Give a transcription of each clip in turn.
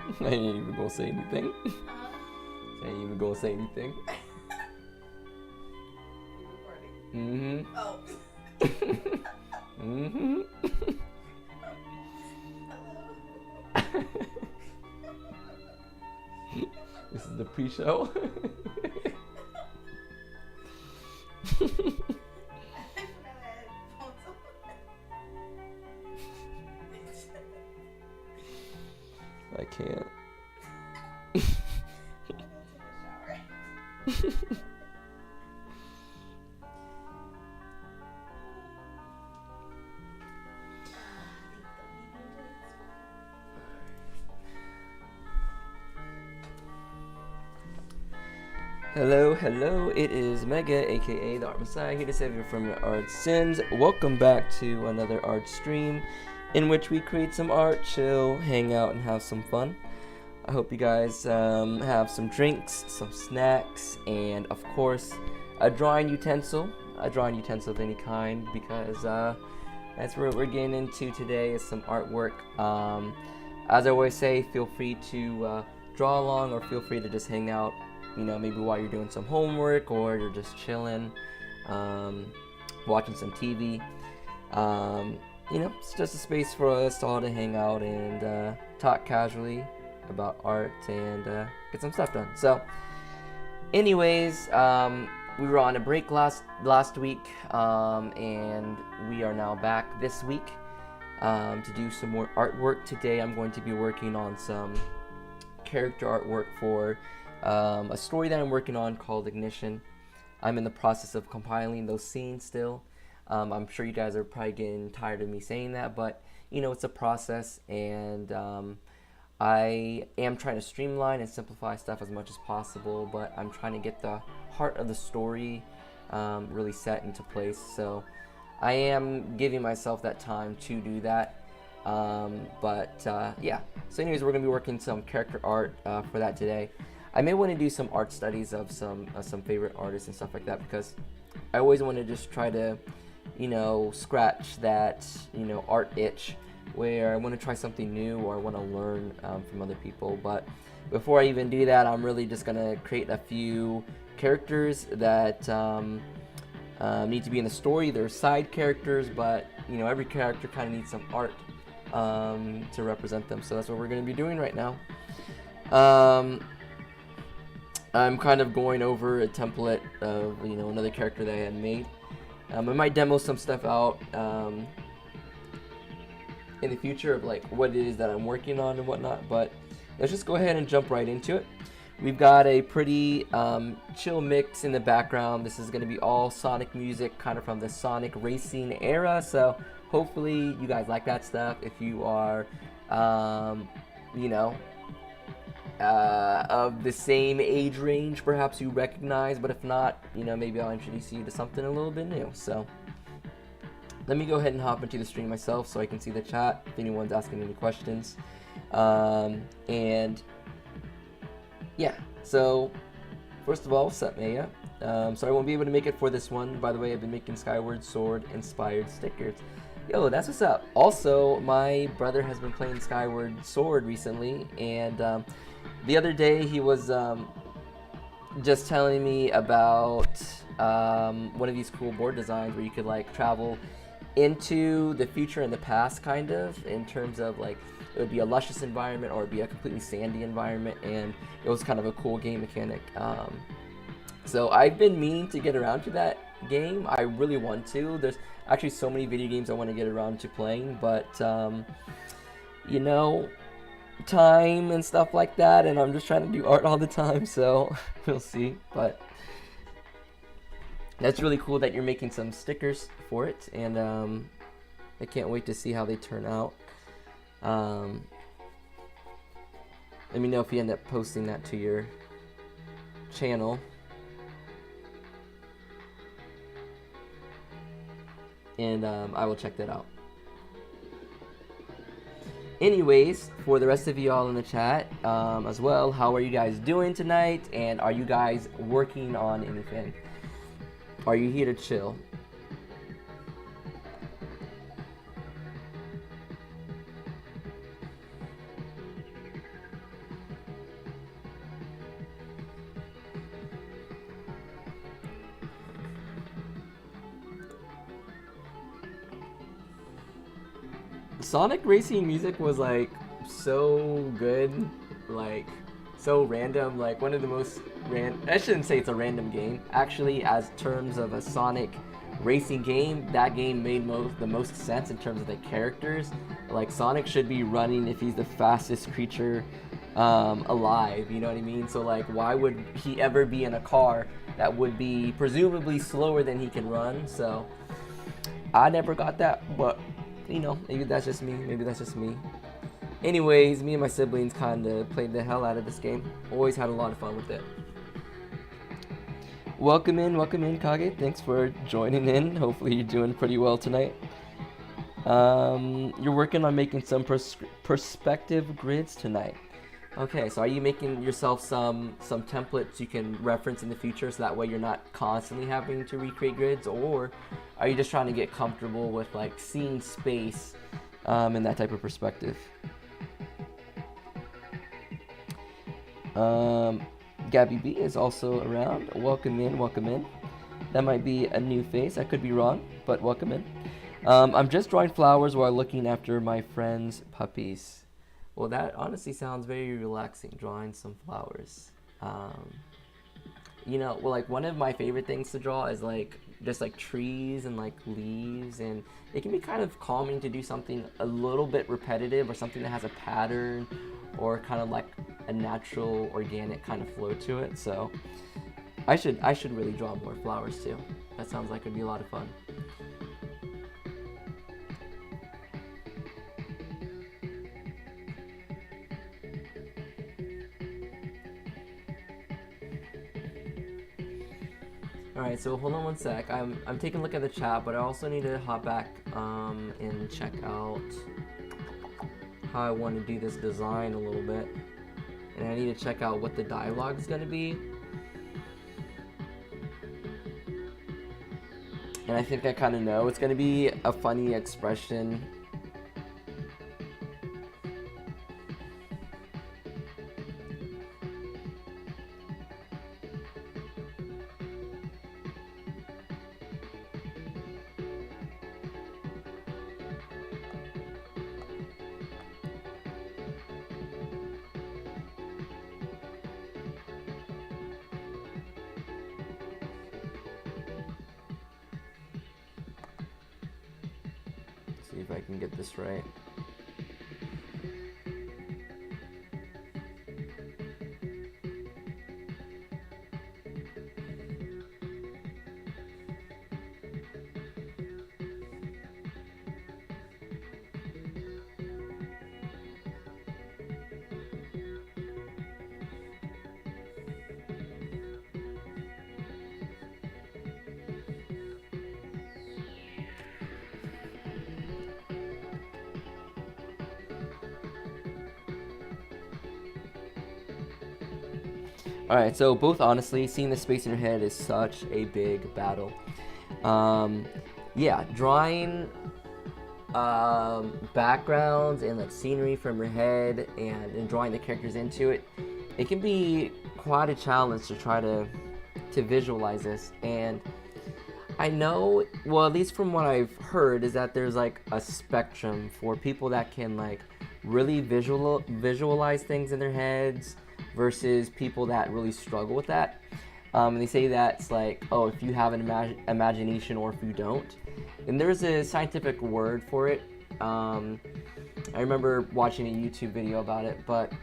I ain't even gonna say anything. I ain't even gonna say anything. You recording? Mm-hmm. Oh. Mm-hmm. Hello. This is the pre-show. I can't. Hello, hello, it is Mega, aka the Art Messiah, here to save you from your art sins. Welcome back to another art stream in which we create some art, chill, hang out, and have some fun. I hope you guys have some drinks, some snacks, and of course, a drawing utensil of any kind, because that's what we're getting into today is some artwork. As I always say, feel free to draw along or feel free to just hang out, you know, maybe while you're doing some homework or you're just chilling, watching some TV. You know, it's just a space for us all to hang out and talk casually about art and get some stuff done. So, anyways, we were on a break last week, and we are now back this week to do some more artwork. Today, I'm going to be working on some character artwork for a story that I'm working on called Ignition. I'm in the process of compiling those scenes still. I'm sure you guys are probably getting tired of me saying that, but you know, it's a process, and I am trying to streamline and simplify stuff as much as possible, but I'm trying to get the heart of the story really set into place. So I am giving myself that time to do that. Yeah. So anyways, we're going to be working some character art for that today. I may want to do some art studies of some favorite artists and stuff like that, because I always want to just try to, you know, scratch that, you know, art itch where I want to try something new or I want to learn from other people. But before I even do that, I'm really just going to create a few characters that need to be in the story. They're side characters, but, you know, every character kind of needs some art to represent them. So that's what we're going to be doing right now. I'm kind of going over a template of, you know, another character that I had made. I might demo some stuff out in the future of like what it is that I'm working on and whatnot, but let's just go ahead and jump right into it. We've got a pretty chill mix in the background. This is going to be all Sonic music, kind of from the Sonic racing era, so hopefully you guys like that stuff. If you are, you know, of the same age range, perhaps you recognize, but if not, you know, maybe I'll introduce you to something a little bit new. So let me go ahead and hop into the stream myself so I can see the chat if anyone's asking any questions. And yeah, so first of all, what's up, Maya? So I won't be able to make it for this one. By the way, I've been making Skyward Sword inspired stickers. Yo, that's what's up. Also, my brother has been playing Skyward Sword recently, and the other day he was just telling me about one of these cool board designs where you could like travel into the future and the past, kind of, in terms of like it would be a luscious environment or it'd be a completely sandy environment, and it was kind of a cool game mechanic. So I've been meaning to get around to that game. I really want to. There's actually so many video games I want to get around to playing, but you know, time and stuff like that, and I'm just trying to do art all the time, so we'll see. But that's really cool that you're making some stickers for it, and I can't wait to see how they turn out. Let me know if you end up posting that to your channel. And I will check that out. Anyways, for the rest of you all in the chat as well, how are you guys doing tonight? And are you guys working on anything? Are you here to chill? Sonic racing music was like so good, like so random, like one of the most I shouldn't say it's a random game. Actually, as terms of a Sonic racing game, that game made the most sense in terms of the characters. Like Sonic should be running if he's the fastest creature alive, you know what I mean? So like why would he ever be in a car that would be presumably slower than he can run? So I never got that, but you know, maybe that's just me. Anyways, me and my siblings kind of played the hell out of this game. Always had a lot of fun with it. Welcome in, Kage. Thanks for joining in. Hopefully you're doing pretty well tonight. You're working on making some perspective grids tonight. Okay, so are you making yourself some templates you can reference in the future so that way you're not constantly having to recreate grids, or are you just trying to get comfortable with like seeing space in that type of perspective? Gabby B is also around. Welcome in. That might be a new face. I could be wrong, but welcome in. I'm just drawing flowers while looking after my friend's puppies. Well, that honestly sounds very relaxing, drawing some flowers. You know, well, like one of my favorite things to draw is like just like trees and like leaves, and it can be kind of calming to do something a little bit repetitive or something that has a pattern or kind of like a natural organic kind of flow to it. So I should really draw more flowers too. That sounds like it'd be a lot of fun. Alright, so hold on one sec. I'm taking a look at the chat, but I also need to hop back and check out how I want to do this design a little bit. And I need to check out what the dialogue is going to be. And I think I kind of know. It's going to be a funny expression. See if I can get this right. Alright, so both honestly, seeing the space in your head is such a big battle. Yeah, drawing backgrounds and like scenery from your head and drawing the characters into it, it can be quite a challenge to try to visualize this. And I know, well, at least from what I've heard, is that there's like a spectrum for people that can like really visualize things in their heads versus people that really struggle with that. And they say that's like, oh, if you have an imagination or if you don't. And there's a scientific word for it. I remember watching a YouTube video about it, but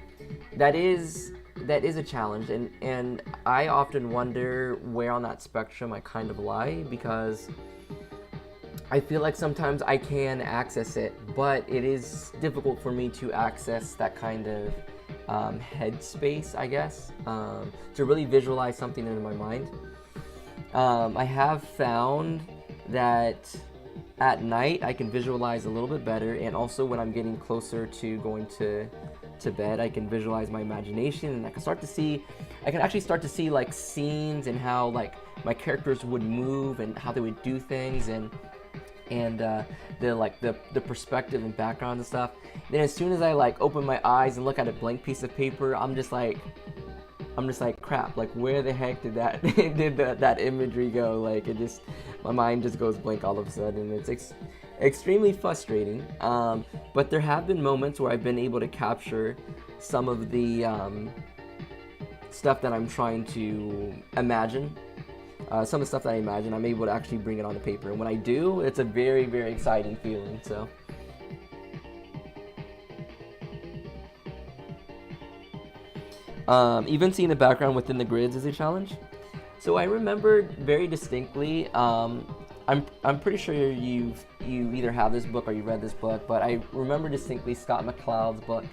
that is a challenge, and I often wonder where on that spectrum I kind of lie, because I feel like sometimes I can access it, but it is difficult for me to access that kind of headspace, I guess, to really visualize something in my mind. I have found that at night I can visualize a little bit better, and also when I'm getting closer to going to bed, I can visualize my imagination, and I can actually start to see like scenes and how like my characters would move and how they would do things, and the perspective and background and stuff. Then as soon as I like open my eyes and look at a blank piece of paper, I'm just like, I'm just like, crap, like where the heck did that imagery go? Like it just, my mind just goes blank all of a sudden. It's extremely frustrating. But there have been moments where I've been able to capture some of the stuff that I'm trying to imagine. Some of the stuff that I imagine, I'm able to actually bring it onto paper. And when I do, it's a very, very exciting feeling. So. Even seeing the background within the grids is a challenge. So I remember very distinctly. I'm pretty sure you either have this book or you read this book, but I remember distinctly Scott McCloud's book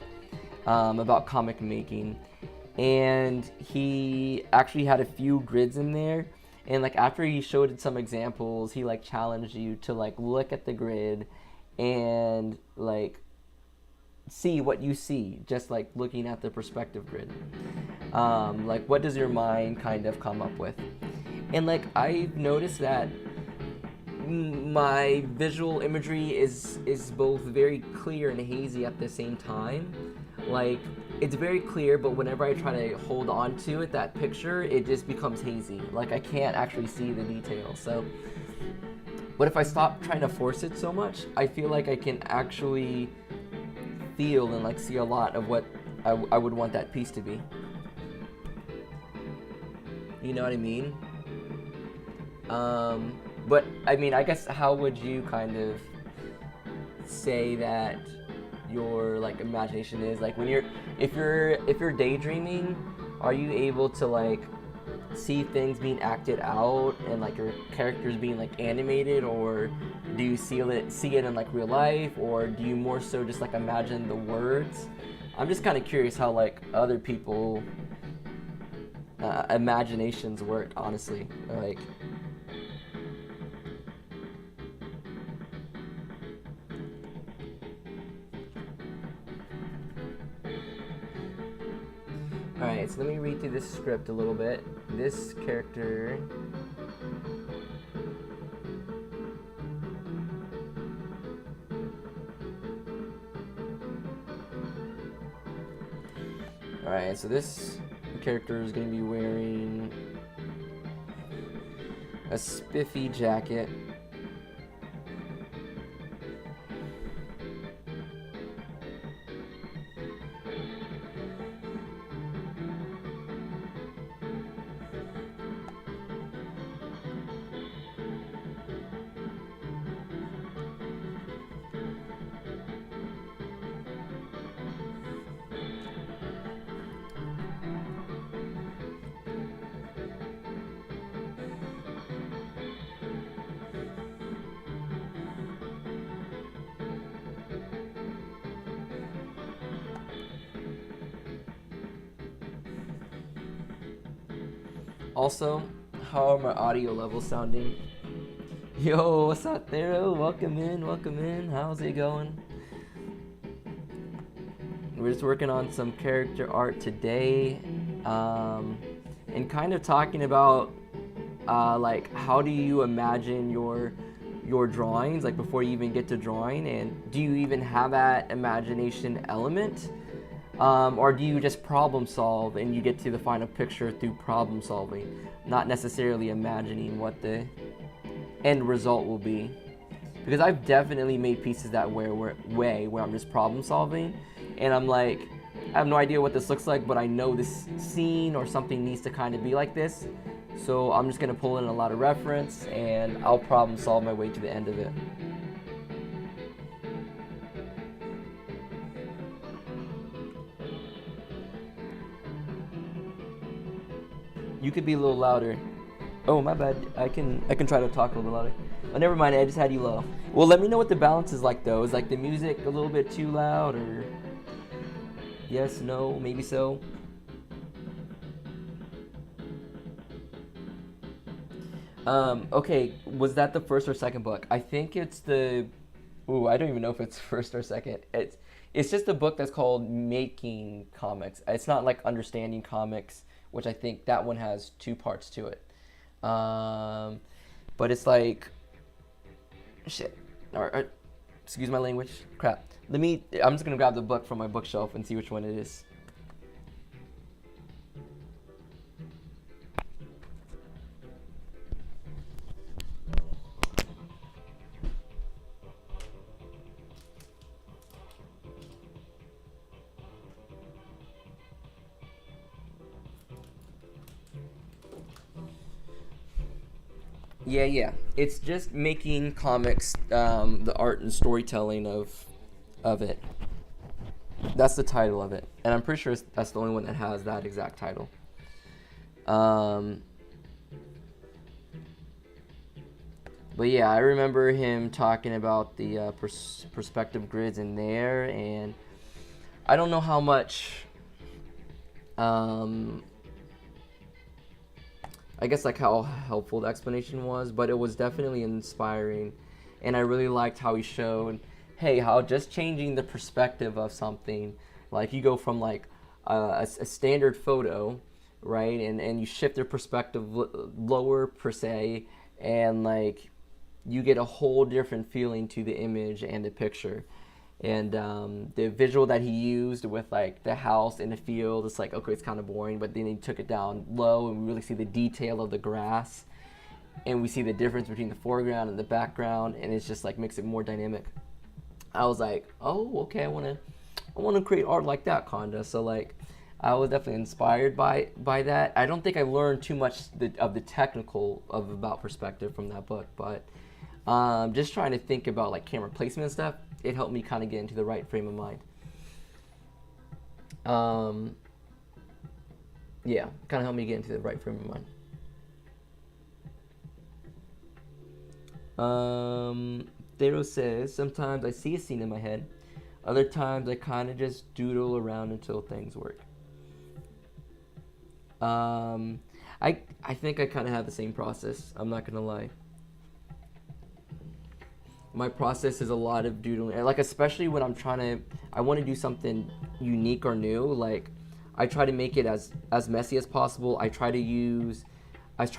about comic making, and he actually had a few grids in there. And like after he showed some examples, he like challenged you to like look at the grid and like see what you see, just like looking at the perspective grid. Like what does your mind kind of come up with? And like I've noticed that my visual imagery is both very clear and hazy at the same time. Like it's very clear, but whenever I try to hold on to it, that picture, it just becomes hazy. Like I can't actually see the details. So but if I stop trying to force it so much, I feel like I can actually feel and like see a lot of what I would want that piece to be. You know what I mean? But I mean, I guess how would you kind of say that your like imagination is like when if you're daydreaming, are you able to like see things being acted out and like your characters being like animated, or do you see it in like real life, or do you more so just like imagine the words? I'm just kind of curious how like other people imaginations work, honestly. Like alright, so let me read through this script a little bit. This character... Alright, so this character is going to be wearing a spiffy jacket. Also, how are my audio levels sounding? Yo, what's up, Thero? Welcome in. How's it going? We're just working on some character art today, and kind of talking about like how do you imagine your drawings, like before you even get to drawing, and do you even have that imagination element? Or do you just problem solve and you get to the final picture through problem solving, not necessarily imagining what the end result will be? Because I've definitely made pieces that way where I'm just problem solving and I'm like, I have no idea what this looks like, but I know this scene or something needs to kind of be like this, so I'm just going to pull in a lot of reference and I'll problem solve my way to the end of it. You could be a little louder. Oh, my bad. I can try to talk a little louder. Oh, never mind. I just had you low. Well, let me know what the balance is like, though. Is like the music a little bit too loud, or yes, no, maybe so? Okay. Was that the first or second book? I think it's the. Ooh, I don't even know if it's first or second. It's just a book that's called Making Comics. It's not like Understanding Comics, which I think that one has two parts to it. But it's like, shit. Or, excuse my language. Crap. I'm just gonna grab the book from my bookshelf and see which one it is. Yeah. It's just making comics, the art and storytelling of it. That's the title of it, and I'm pretty sure that's the only one that has that exact title. Um, but yeah, I remember him talking about the perspective grids in there, and I don't know how much. Um, I guess like how helpful the explanation was, but it was definitely inspiring, and I really liked how he showed, hey, how just changing the perspective of something, like you go from like a standard photo, right, and you shift your perspective lower per se, and like you get a whole different feeling to the image and the picture. And the visual that he used with like the house in the field, it's like, okay, it's kind of boring, but then he took it down low and we really see the detail of the grass, and we see the difference between the foreground and the background, and it's just like makes it more dynamic. I was like, oh, okay, I want to create art like that, Conda. So like I was definitely inspired by that. I don't think I learned too much of the technical of about perspective from that book, but just trying to think about like camera placement and stuff, it helped me kind of get into the right frame of mind. Yeah, kind of helped me get into the right frame of mind. Thero says, sometimes I see a scene in my head. Other times I kind of just doodle around until things work. I think I kind of have the same process. I'm not going to lie. My process is a lot of doodling, like especially when I want to do something unique or new. Like I try to make it as messy as possible. I try to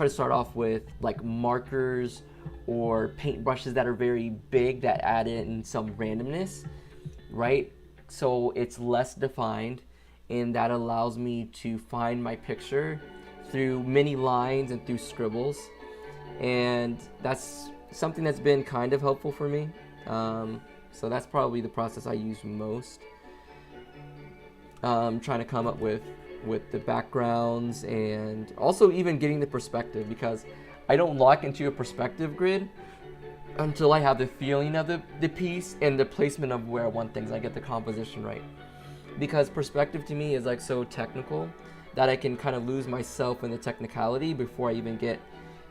start off with like markers or paintbrushes that are very big that add in some randomness, right? So it's less defined, and that allows me to find my picture through many lines and through scribbles, and that's something that's been kind of helpful for me. So that's probably the process I use most. Trying to come up with the backgrounds and also even getting the perspective, because I don't lock into a perspective grid until I have the feeling of the piece and the placement of where I want things. I get the composition right. Because perspective to me is like so technical that I can kind of lose myself in the technicality before I even get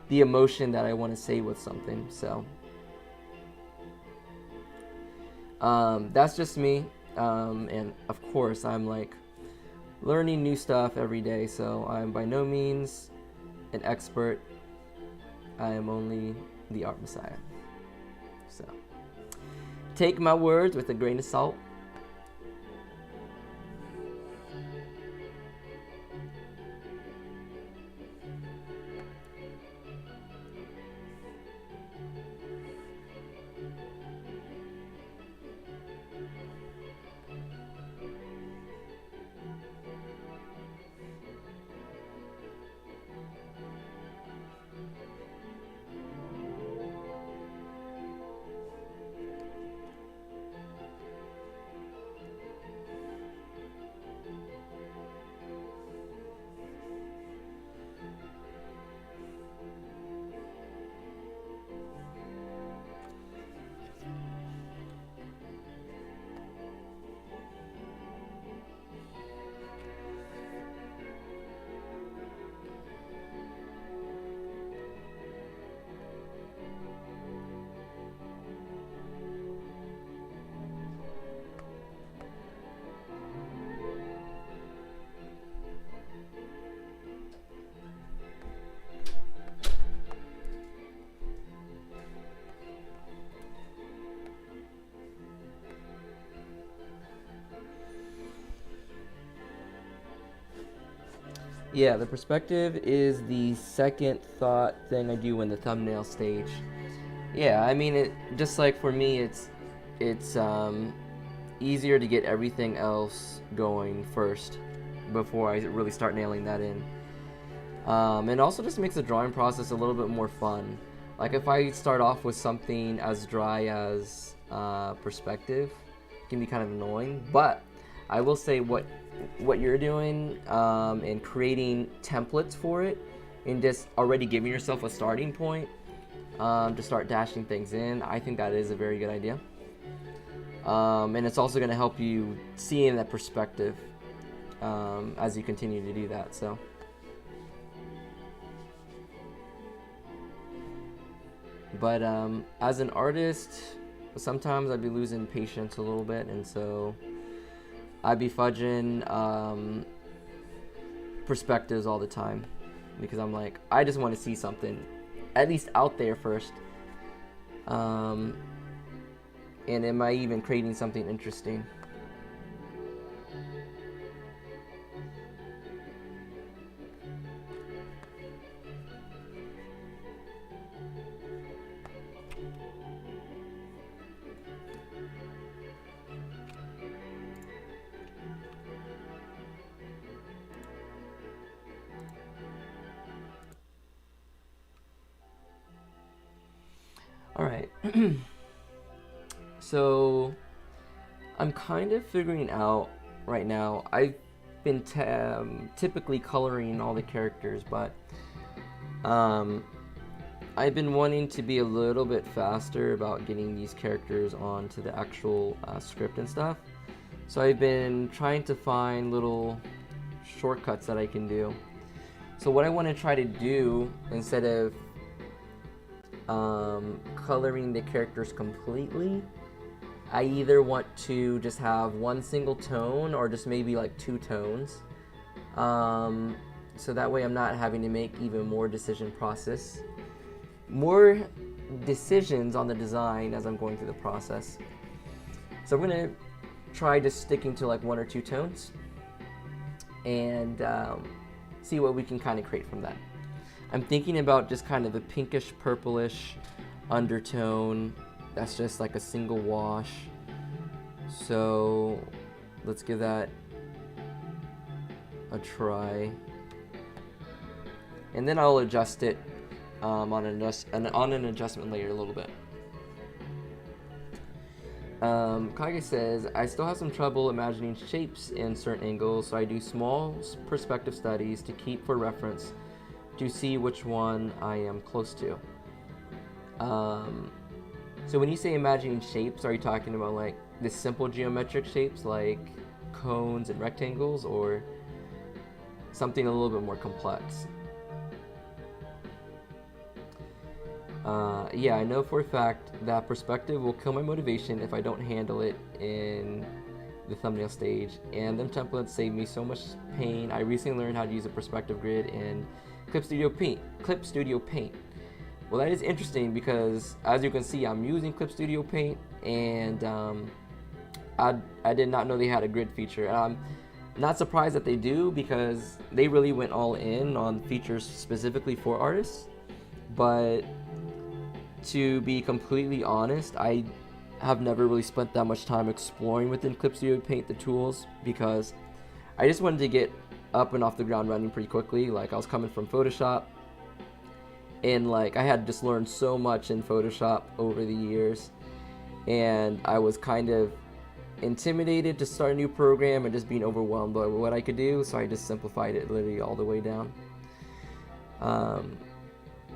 the emotion that I want to say with something. So that's just me, and of course I'm like learning new stuff every day, so I'm by no means an expert. I am only the art messiah, so take my words with a grain of salt. Yeah, the perspective is the second thought thing I do in the thumbnail stage. Yeah, I mean, it just like for me, it's easier to get everything else going first before I really start nailing that in. And also just makes the drawing process a little bit more fun. Like if I start off with something as dry as perspective, it can be kind of annoying. But I will say what you're doing and creating templates for it, and just already giving yourself a starting point, to start dashing things in. I think that is a very good idea. And it's also going to help you see in that perspective as you continue to do that. So. But as an artist, sometimes I'd be losing patience a little bit, and so I'd be fudging perspectives all the time because I'm like, I just want to see something at least out there first. And am I even creating something interesting? All right. So I'm kind of figuring out right now. I've been typically coloring all the characters, but I've been wanting to be a little bit faster about getting these characters onto the actual script and stuff. So I've been trying to find little shortcuts that I can do. So what I want to try to do, instead of coloring the characters completely, I either want to just have one single tone or just maybe like 2 tones, so that way I'm not having to make even more decisions on the design as I'm going through the process. So I'm gonna try just sticking to like 1 or 2 tones and see what we can kind of create from that. I'm thinking about just kind of a pinkish purplish undertone that's just like a single wash. So let's give that a try. And then I'll adjust it on an adjustment layer a little bit. Kage says, I still have some trouble imagining shapes in certain angles, so I do small perspective studies to keep for reference to see which one I am close to. So when you say imagining shapes, are you talking about like the simple geometric shapes like cones and rectangles, or something a little bit more complex? Yeah, I know for a fact that perspective will kill my motivation if I don't handle it in the thumbnail stage, and them templates save me so much pain. I recently learned how to use a perspective grid in Clip Studio Paint. Well, that is interesting because, as you can see, I'm using Clip Studio Paint, and I did not know they had a grid feature. And I'm not surprised that they do, because they really went all in on features specifically for artists. But to be completely honest, I have never really spent that much time exploring within Clip Studio Paint the tools, because I just wanted to get up and off the ground running pretty quickly. Like, I was coming from Photoshop, and like I had just learned so much in Photoshop over the years, and I was kind of intimidated to start a new program and just being overwhelmed by what I could do, so I just simplified it literally all the way down.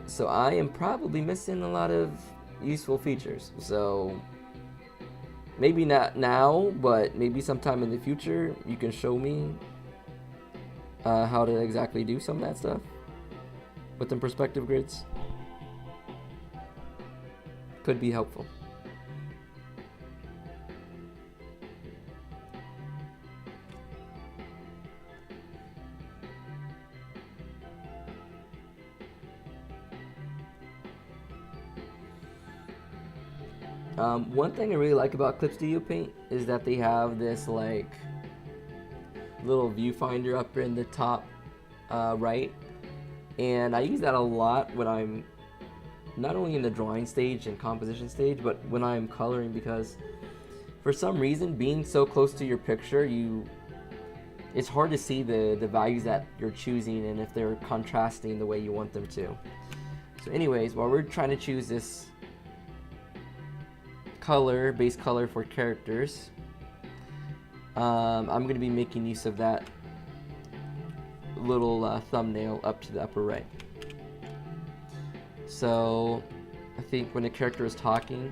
So I am probably missing a lot of useful features. So maybe not now, but maybe sometime in the future you can show me how to exactly do some of that stuff with them perspective grids. Could be helpful. One thing I really like about Clip Studio Paint is that they have this like little viewfinder up in the top right, and I use that a lot when I'm not only in the drawing stage and composition stage, but when I'm coloring, because for some reason, being so close to your picture, it's hard to see the values that you're choosing and if they're contrasting the way you want them to. So anyways, while we're trying to choose this base color for characters, I'm going to be making use of that little thumbnail up to the upper right. So I think when a character is talking,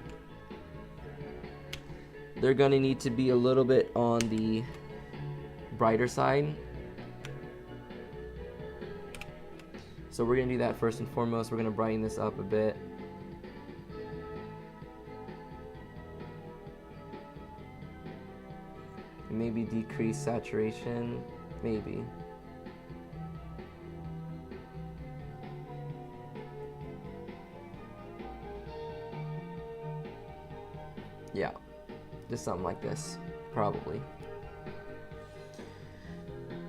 they're gonna need to be a little bit on the brighter side. So we're gonna do that first and foremost. We're gonna brighten this up a bit. Maybe decrease saturation, maybe. Yeah, just something like this, probably.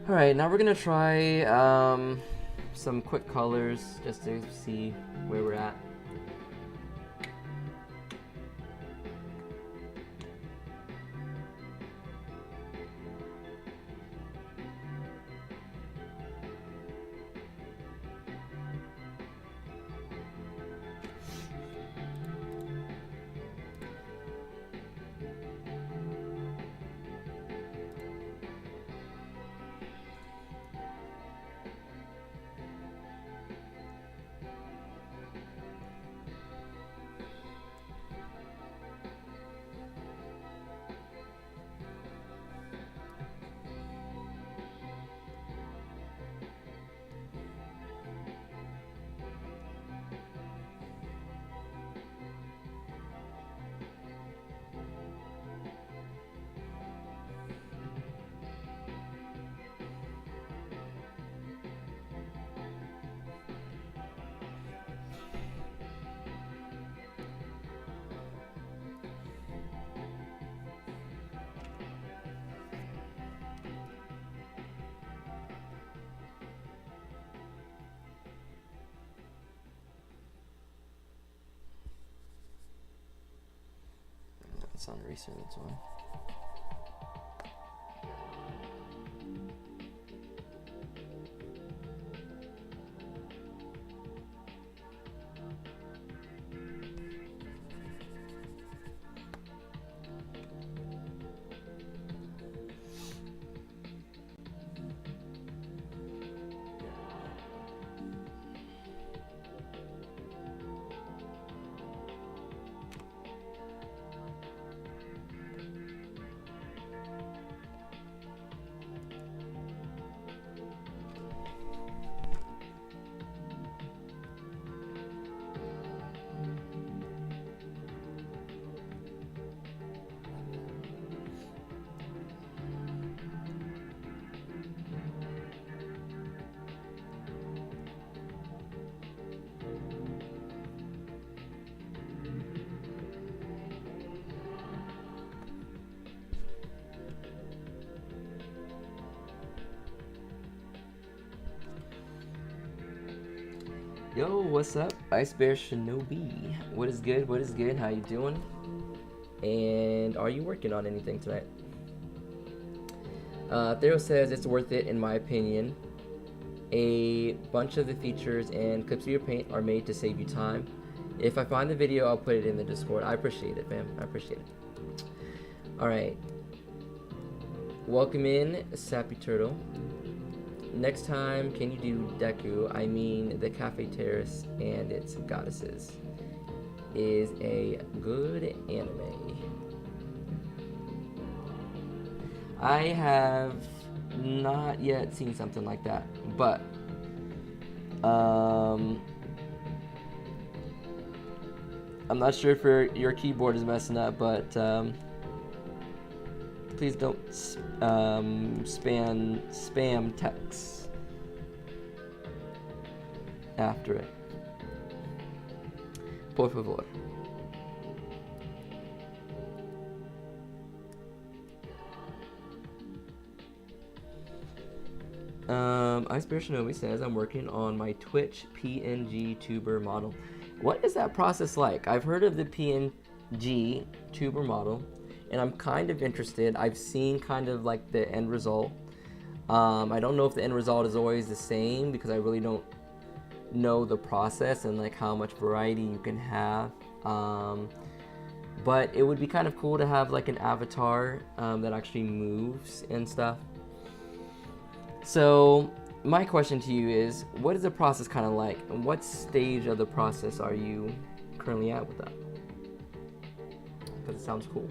All right, now we're gonna try some quick colors just to see where we're at. It's on recent, that's one. Yo, what's up? Ice Bear Shinobi. What is good? What is good? How you doing? And are you working on anything tonight? Theo says it's worth it in my opinion. A bunch of the features and clips of your paint are made to save you time. If I find the video, I'll put it in the Discord. I appreciate it, fam. I appreciate it. Alright. Welcome in, Sappy Turtle. Next time, can you do Deku? I mean, the Cafe Terrace and its goddesses is a good anime. I have not yet seen something like that, but I'm not sure if your keyboard is messing up, but please don't spam text after it. Por favor. Ice Bear Shinobi says, I'm working on my Twitch PNG tuber model. What is that process like? I've heard of the PNG tuber model, and I'm kind of interested. I've seen kind of like the end result. I don't know if the end result is always the same because I really don't know the process and like how much variety you can have. But it would be kind of cool to have like an avatar that actually moves and stuff. So my question to you is, what is the process kind of like? And what stage of the process are you currently at with that. Because it sounds cool.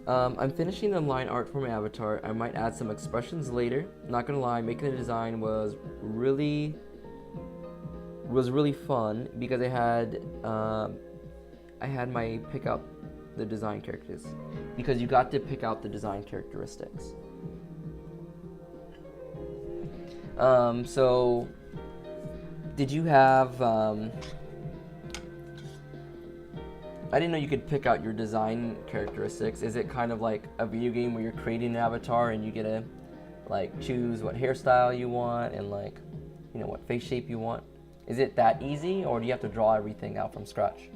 I'm finishing the line art for my avatar. I might add some expressions later. Not gonna lie, making the design was really fun because I had my pick out the design characters, because you got to pick out the design characteristics. So did you have I didn't know you could pick out your design characteristics. Is it kind of like a video game where you're creating an avatar and you get to like choose what hairstyle you want and like, you know, what face shape you want? Is it that easy, or do you have to draw everything out from scratch?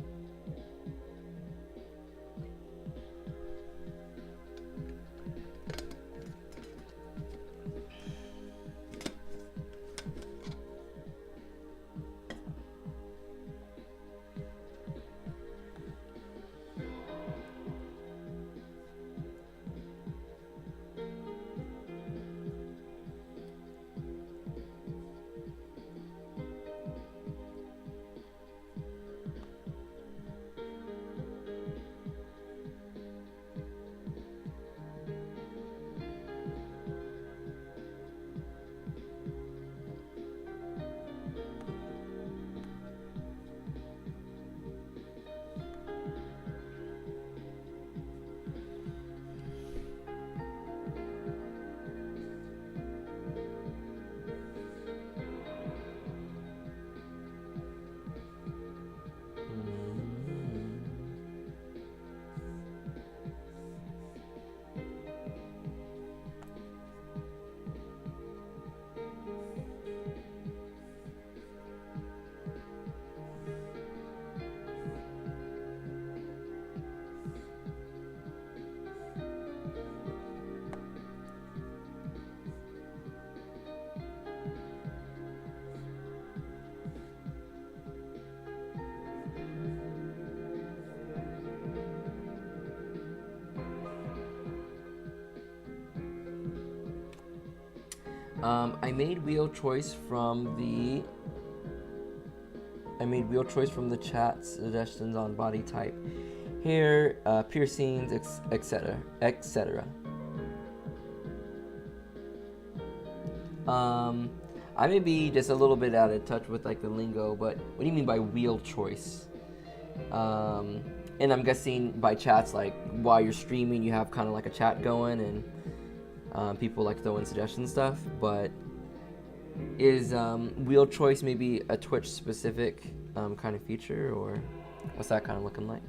I made wheel choice from the chat suggestions on body type, hair, piercings, etc., etc. I may be just a little bit out of touch with like the lingo, but what do you mean by wheel choice? And I'm guessing by chats, like while you're streaming, you have kind of like a chat going, and people like throw in suggestion stuff. But is wheel choice maybe a Twitch specific kind of feature, or what's that kind of looking like?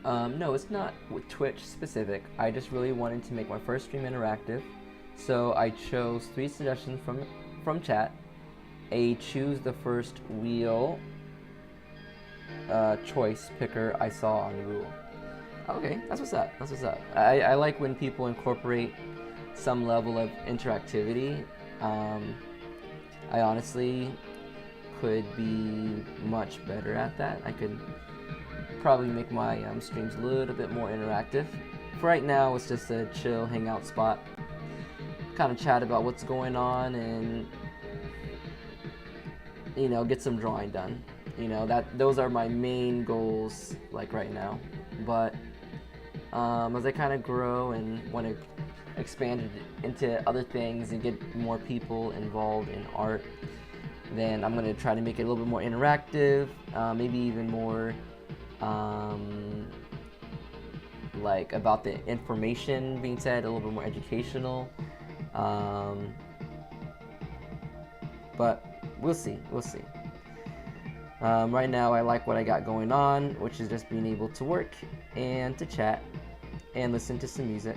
No, it's not Twitch specific. I just really wanted to make my first stream interactive, so I chose 3 suggestions from chat. A choose the first wheel choice picker I saw on the rule. Okay, that's what's up. That's what's up. I like when people incorporate some level of interactivity. I honestly could be much better at that. I could probably make my streams a little bit more interactive. For right now, it's just a chill hangout spot. Kind of chat about what's going on and, you know, get some drawing done. You know, those are my main goals like right now. But as I kind of grow and want to expand it into other things and get more people involved in art, then I'm going to try to make it a little bit more interactive, maybe even more like about the information being said, a little bit more educational. But we'll see. Right now I like what I got going on, which is just being able to work and to chat and listen to some music.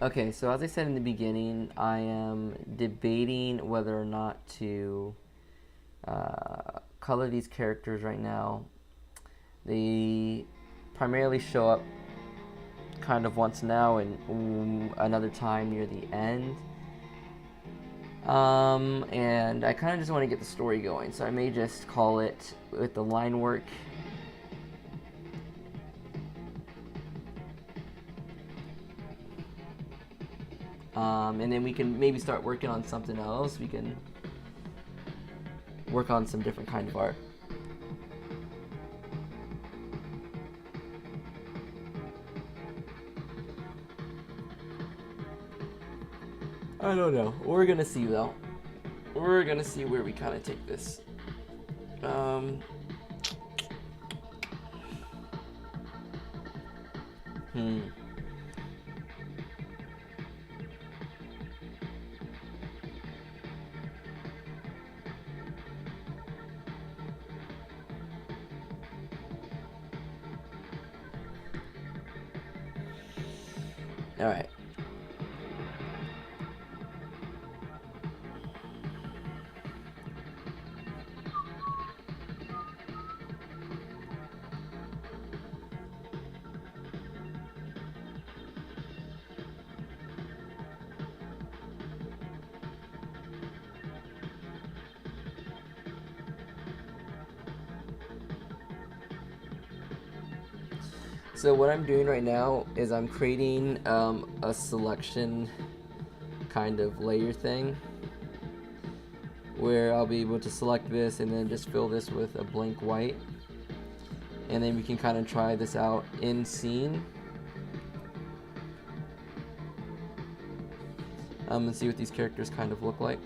Okay, so as I said in the beginning, I am debating whether or not to color these characters right now. They primarily show up kind of once now and another time near the end. And I kind of just want to get the story going, so I may just call it with the line work. And then we can maybe start working on something else. We can work on some different kind of art. I don't know. We're gonna see though. We're gonna see where we kind of take this. All right. So what I'm doing right now is I'm creating a selection kind of layer thing where I'll be able to select this and then just fill this with a blank white, and then we can kind of try this out in scene and see what these characters kind of look like.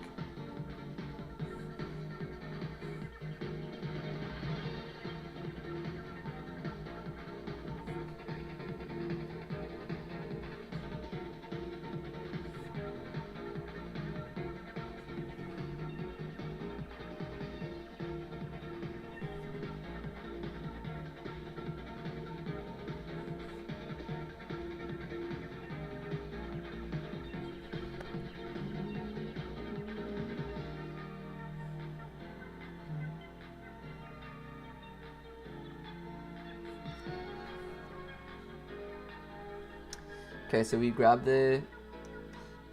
Okay, so we grab the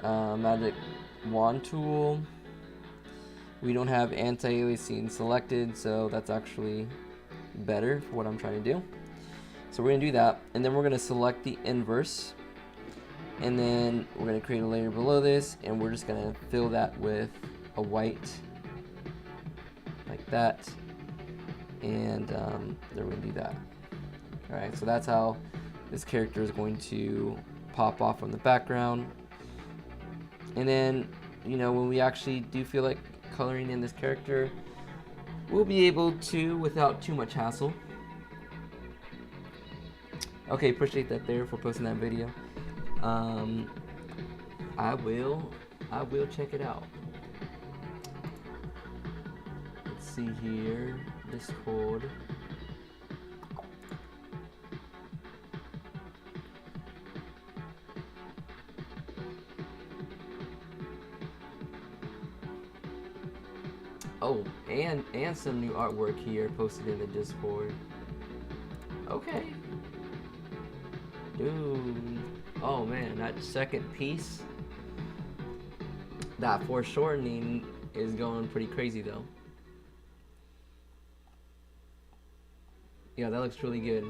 magic wand tool. We don't have anti-aliasing selected, so that's actually better for what I'm trying to do. So we're gonna do that, and then we're gonna select the inverse, and then we're gonna create a layer below this, and we're just gonna fill that with a white. like that, and then we're gonna do that. All right, so that's how this character is going to pop off from the background. And then, you know, when we actually do feel like coloring in this character, we'll be able to without too much hassle. Okay, appreciate that there for posting that video. I will check it out. Let's see here, Discord. Oh, and some new artwork here posted in the Discord. Okay. Dude. Oh man, that second piece, that foreshortening is going pretty crazy though. Yeah, that looks really good.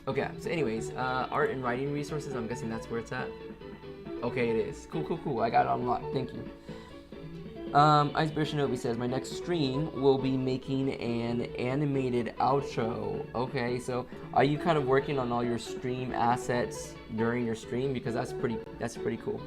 Okay, so anyways, art and writing resources, I'm guessing that's where it's at. Okay, it is. Cool. I got it unlocked. Thank you. Icebear Shinobi says, my next stream will be making an animated outro. Okay, so are you kind of working on all your stream assets during your stream? Because that's pretty cool.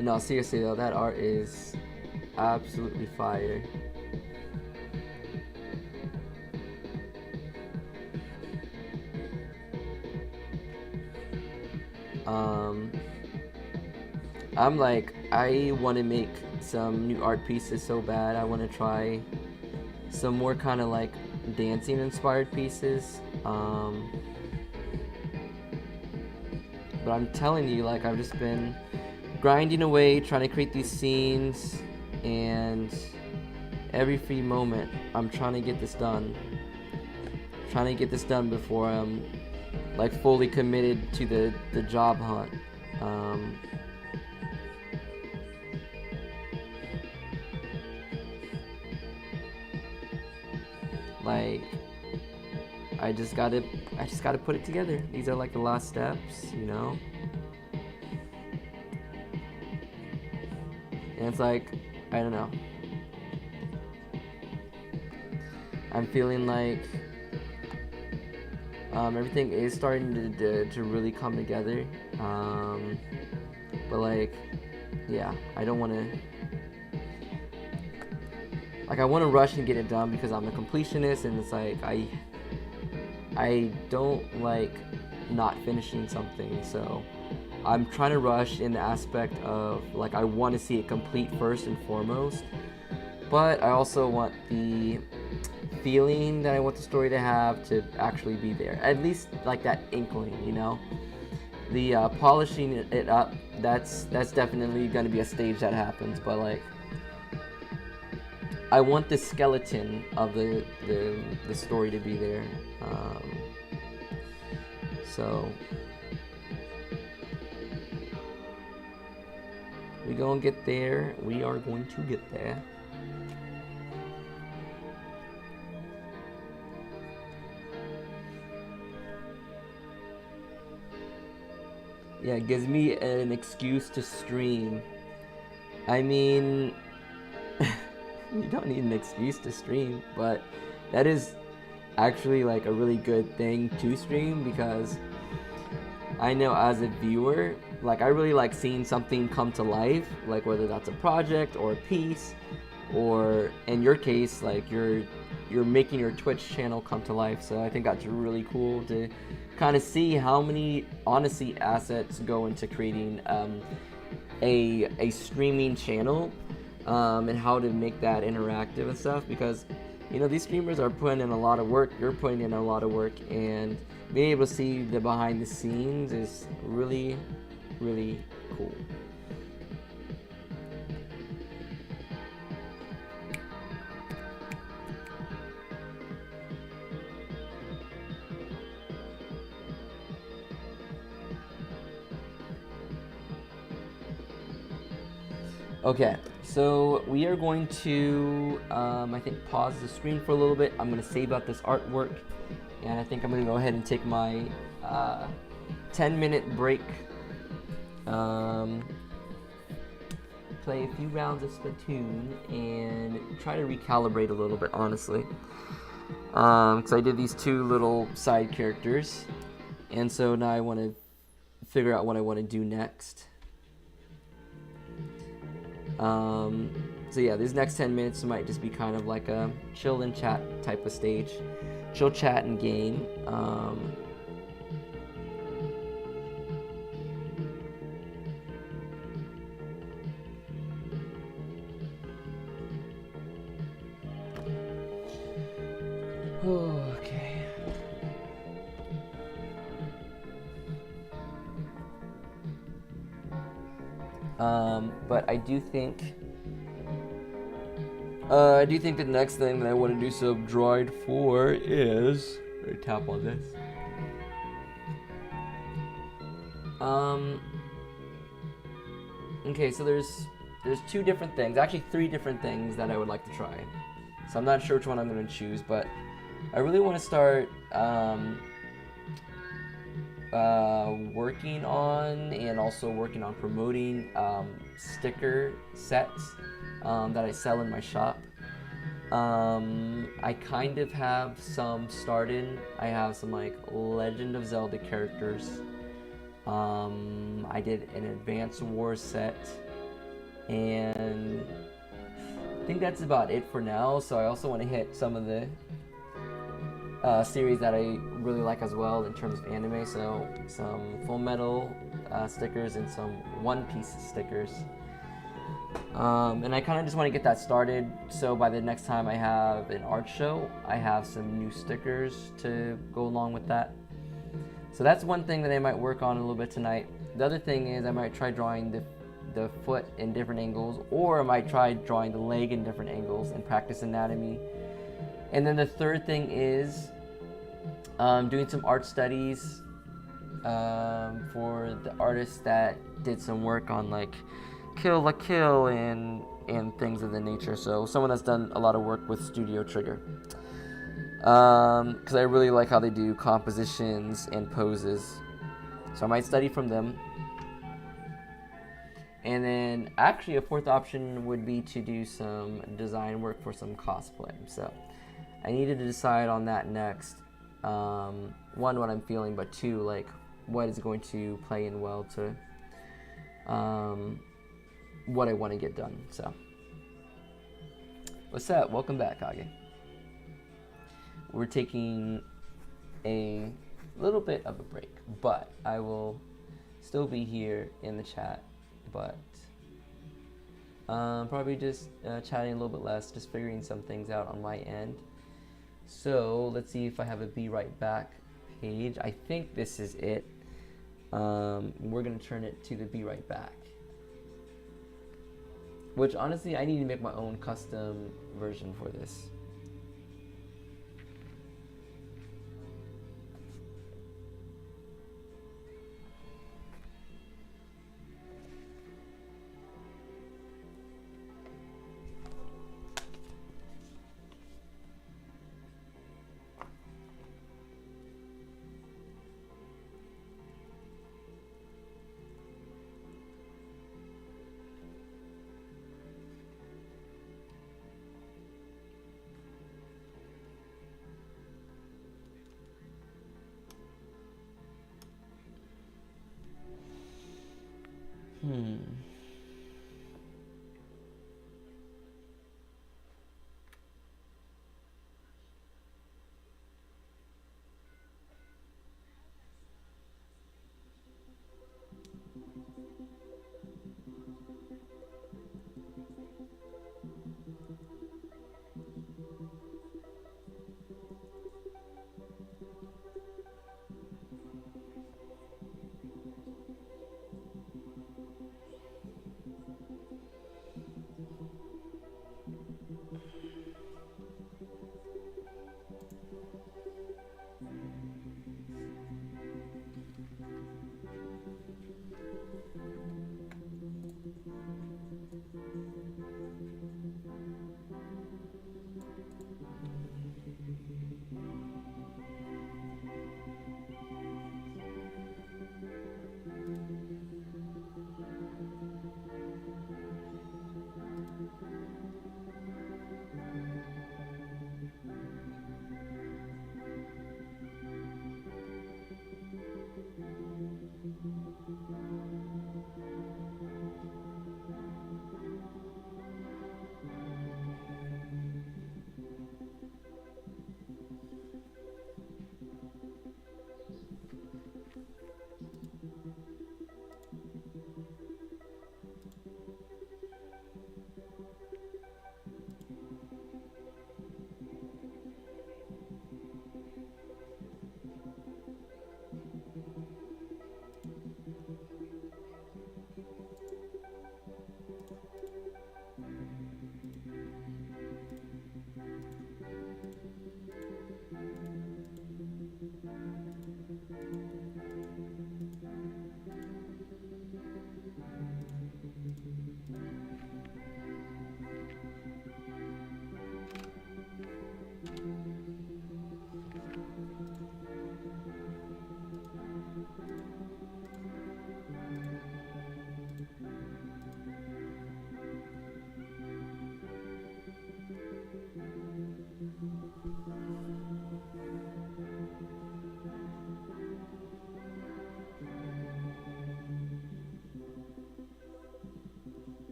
No, seriously though, that art is absolutely fire. I'm like, I want to make some new art pieces so bad. I want to try some more kind of like dancing inspired pieces. But I'm telling you, like, I've just been grinding away, trying to create these scenes, and every free moment I'm trying to get this done. Trying to get this done before I'm like fully committed to the job hunt. Like, I just gotta put it together. These are like the last steps, you know. And it's like, I don't know. I'm feeling like everything is starting to really come together. But like, yeah, I don't want to. Like, I want to rush and get it done because I'm a completionist, and it's like I don't like not finishing something, so I'm trying to rush in the aspect of, like, I want to see it complete first and foremost, but I also want the feeling that I want the story to have to actually be there. At least, like, that inkling, you know? The polishing it up, that's definitely going to be a stage that happens, but, like, I want the skeleton of the story to be there. So we gonna get there. We are going to get there. Yeah, it gives me an excuse to stream. I mean, you don't need an excuse to stream, but that is actually like a really good thing to stream, because I know as a viewer, like, I really like seeing something come to life, like whether that's a project or a piece, or in your case, like you're you're making your Twitch channel come to life. So I think that's really cool to kind of see how many honestly assets go into creating a streaming channel, and how to make that interactive and stuff, because these streamers are putting in a lot of work, you're putting in a lot of work, and being able to see the behind the scenes is really, really cool. Okay, so we are going to, I think, pause the screen for a little bit. I'm going to save out this artwork, and I think I'm going to go ahead and take my 10-minute break, play a few rounds of Splatoon, and try to recalibrate a little bit, honestly. Because I did these 2 little side characters, and so now I want to figure out what I want to do next. So yeah, these next 10 minutes might just be kind of like a chill and chat type of stage. Chill, chat, and game. Okay. But I do think the next thing that I want to do some droid for is, let me tap on this. Okay, so there's 2 different things, actually 3 different things that I would like to try. So I'm not sure which one I'm going to choose, but I really want to start working on and also working on promoting sticker sets that I sell in my shop. I kind of have some started. I have some like Legend of Zelda characters. I did an Advance Wars set, and I think that's about it for now. So I also want to hit some of the series that I really like as well in terms of anime. So some Full Metal stickers and some One Piece stickers. And I kind of just want to get that started, so by the next time I have an art show, I have some new stickers to go along with that. So that's one thing that I might work on a little bit tonight. The other thing is I might try drawing the foot in different angles, or I might try drawing the leg in different angles and practice anatomy. And then the third thing is doing some art studies for the artists that did some work on like Kill la Kill and things of the nature. So someone that's done a lot of work with Studio Trigger. Because I really like how they do compositions and poses. So I might study from them. And then actually a fourth option would be to do some design work for some cosplay. So I needed to decide on that next. One, what I'm feeling, but 2, like what is going to play in well to what I want to get done. So what's up? Welcome back, Kage. We're taking a little bit of a break, but I will still be here in the chat, but probably just chatting a little bit less, just figuring some things out on my end. So let's see if I have a Be Right Back page. I think this is it. We're gonna turn it to the Be Right Back, which honestly I need to make my own custom version for this.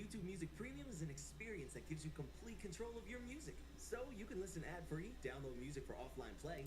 YouTube Music Premium is an experience that gives you complete control of your music. So you can listen ad-free, download music for offline play,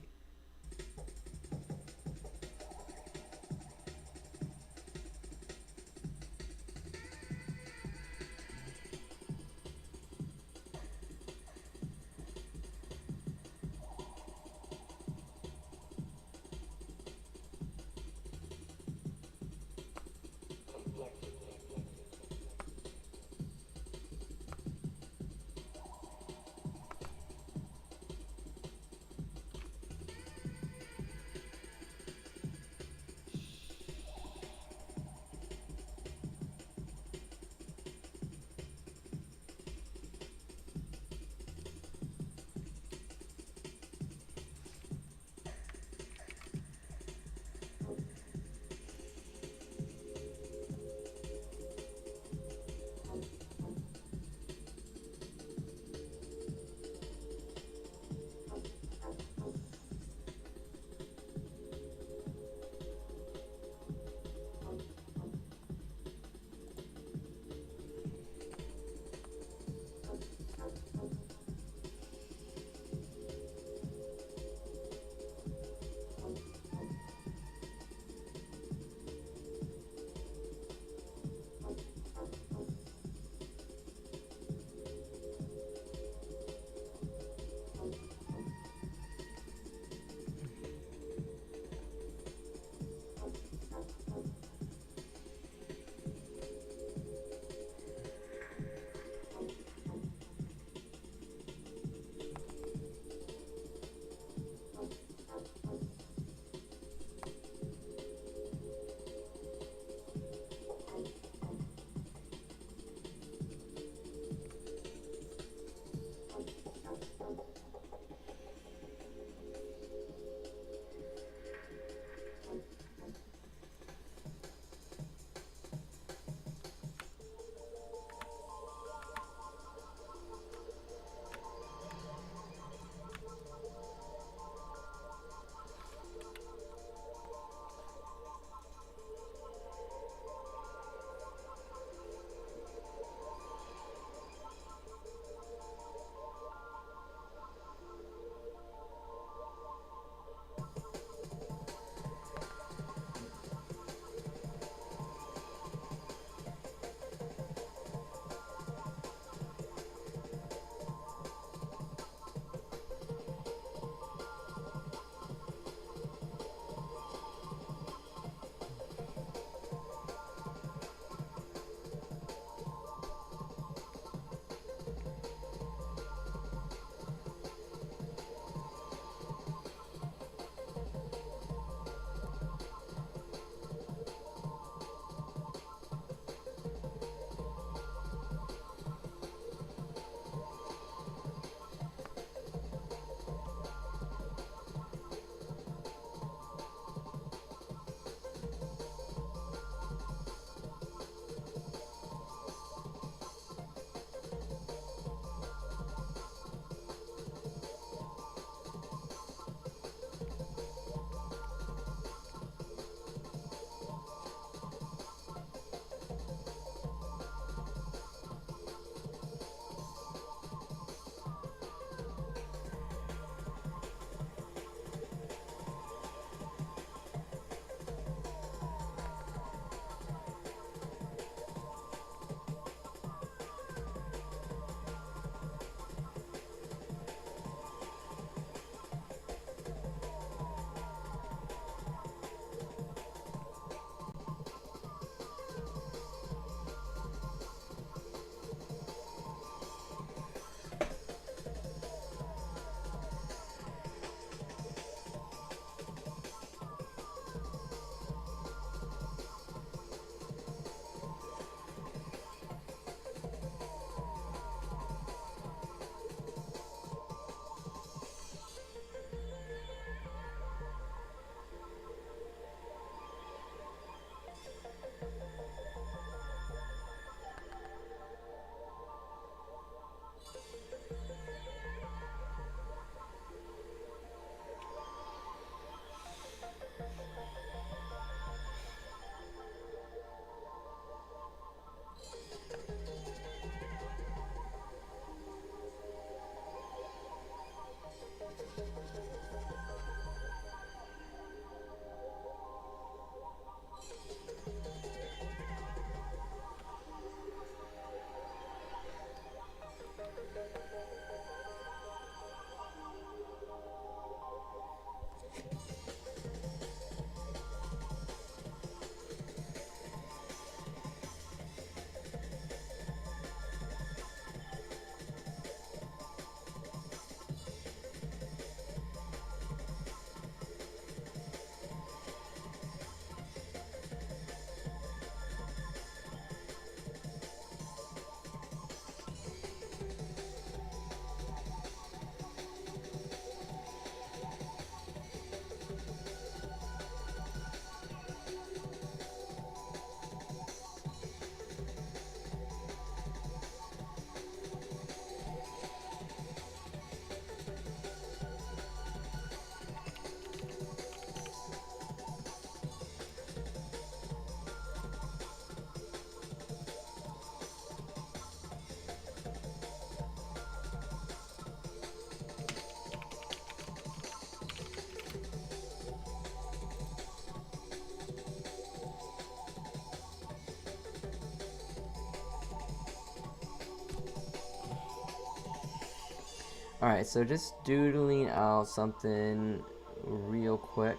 Alright, so just doodling out something real quick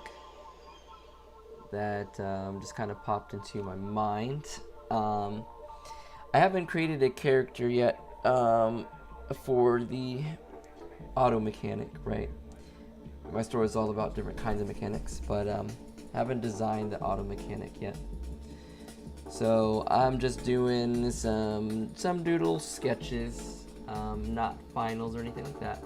that just kind of popped into my mind. I haven't created a character yet for the auto mechanic, right? My story is all about different kinds of mechanics, but haven't designed the auto mechanic yet. So I'm just doing some doodle sketches, not finals or anything like that.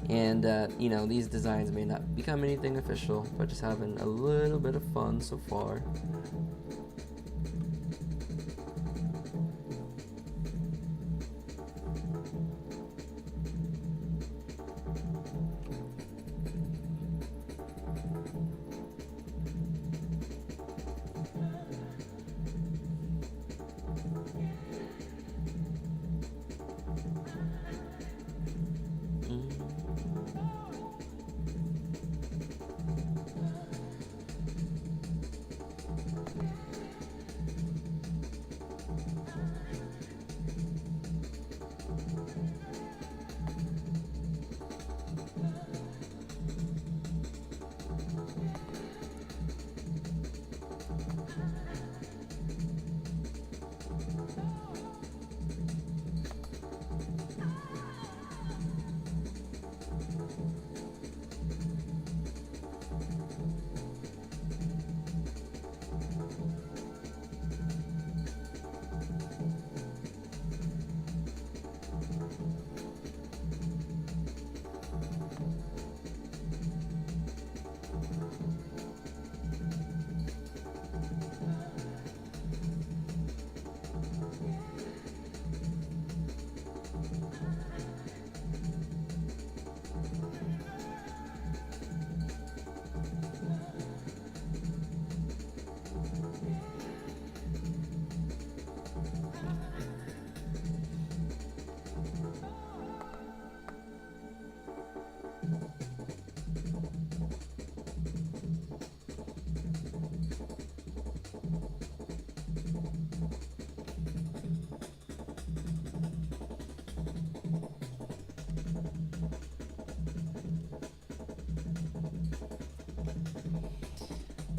And you know, these designs may not become anything official, but just having a little bit of fun so far.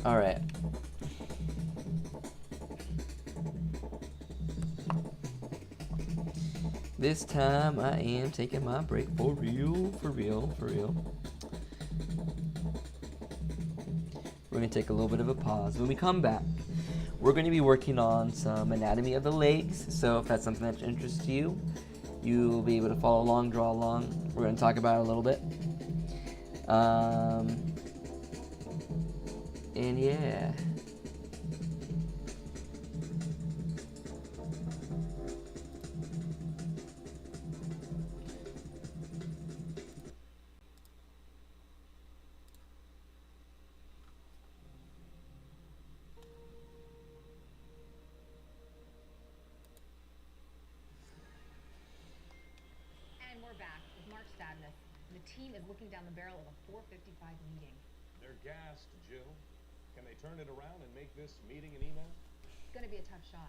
All right. This time I am taking my break for real, for real, for real. We're gonna take a little bit of a pause. When we come back, we're gonna be working on some anatomy of the legs. So if that's something that interests you, you'll be able to follow along, draw along. We're gonna talk about it a little bit. And yeah. And we're back with March Sadness. The team is looking down the barrel of a 4:55 meeting. They're gassed, Jill. Can they turn it around and make this meeting an email? It's going to be a tough shot.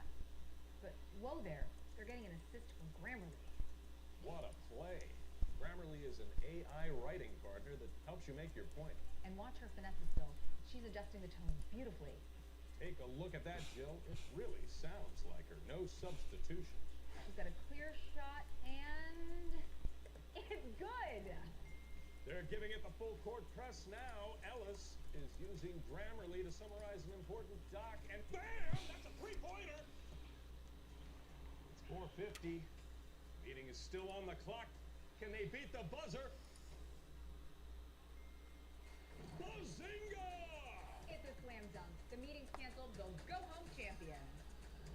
But whoa there, they're getting an assist from Grammarly. What a play. Grammarly is an AI writing partner that helps you make your point. And watch her finesses, Bill. She's adjusting the tone beautifully. Take a look at that, Jill. It really sounds like her. No substitutions. She's got a clear shot, and it's good. They're giving it the full court press now. Ellis is using Grammarly to summarize an important doc, and bam! That's a three-pointer! It's 4:50. Meeting is still on the clock. Can they beat the buzzer? Bazinga! It's a slam dunk. The meeting's canceled. They'll go home champion.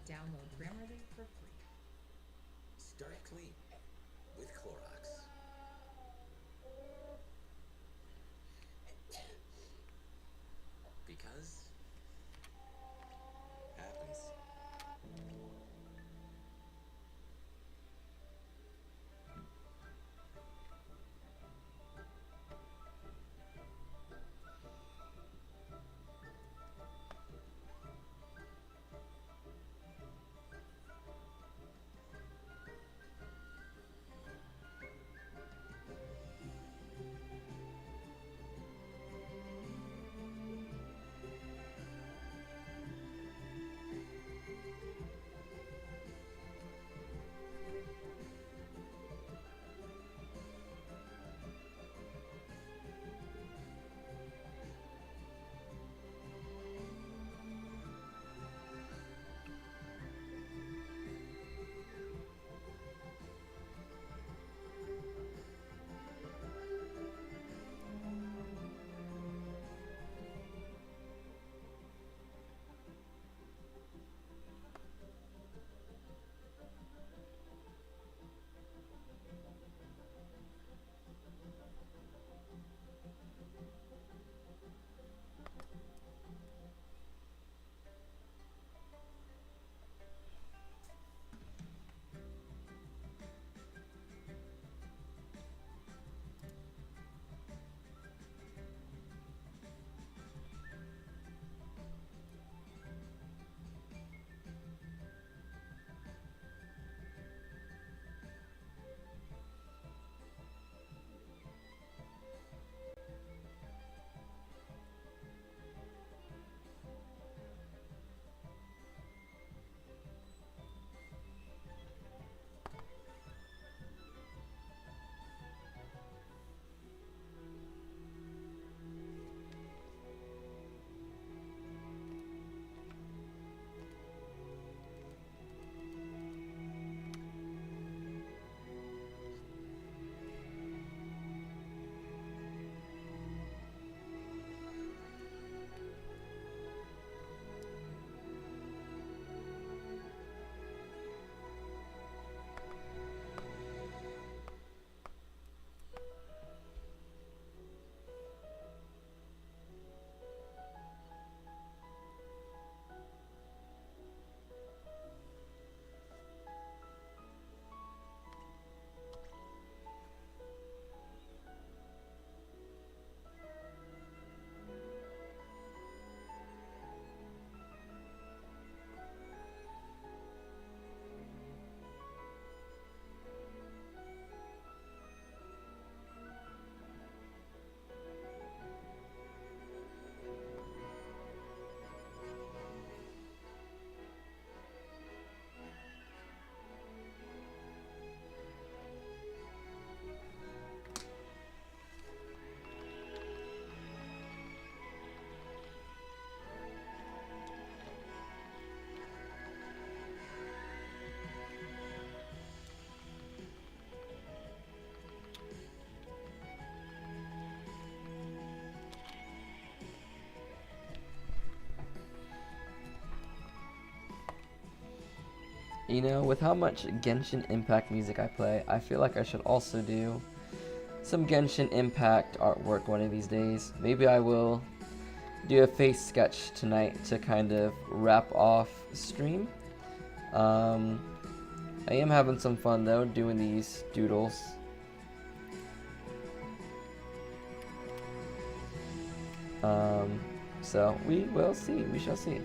Download Grammarly for free. Start clean with Clorox. Because happens. You know, with how much Genshin Impact music I play, I feel like I should also do some Genshin Impact artwork one of these days. Maybe I will do a face sketch tonight to kind of wrap off stream. I am having some fun though doing these doodles. So we will see. We shall see.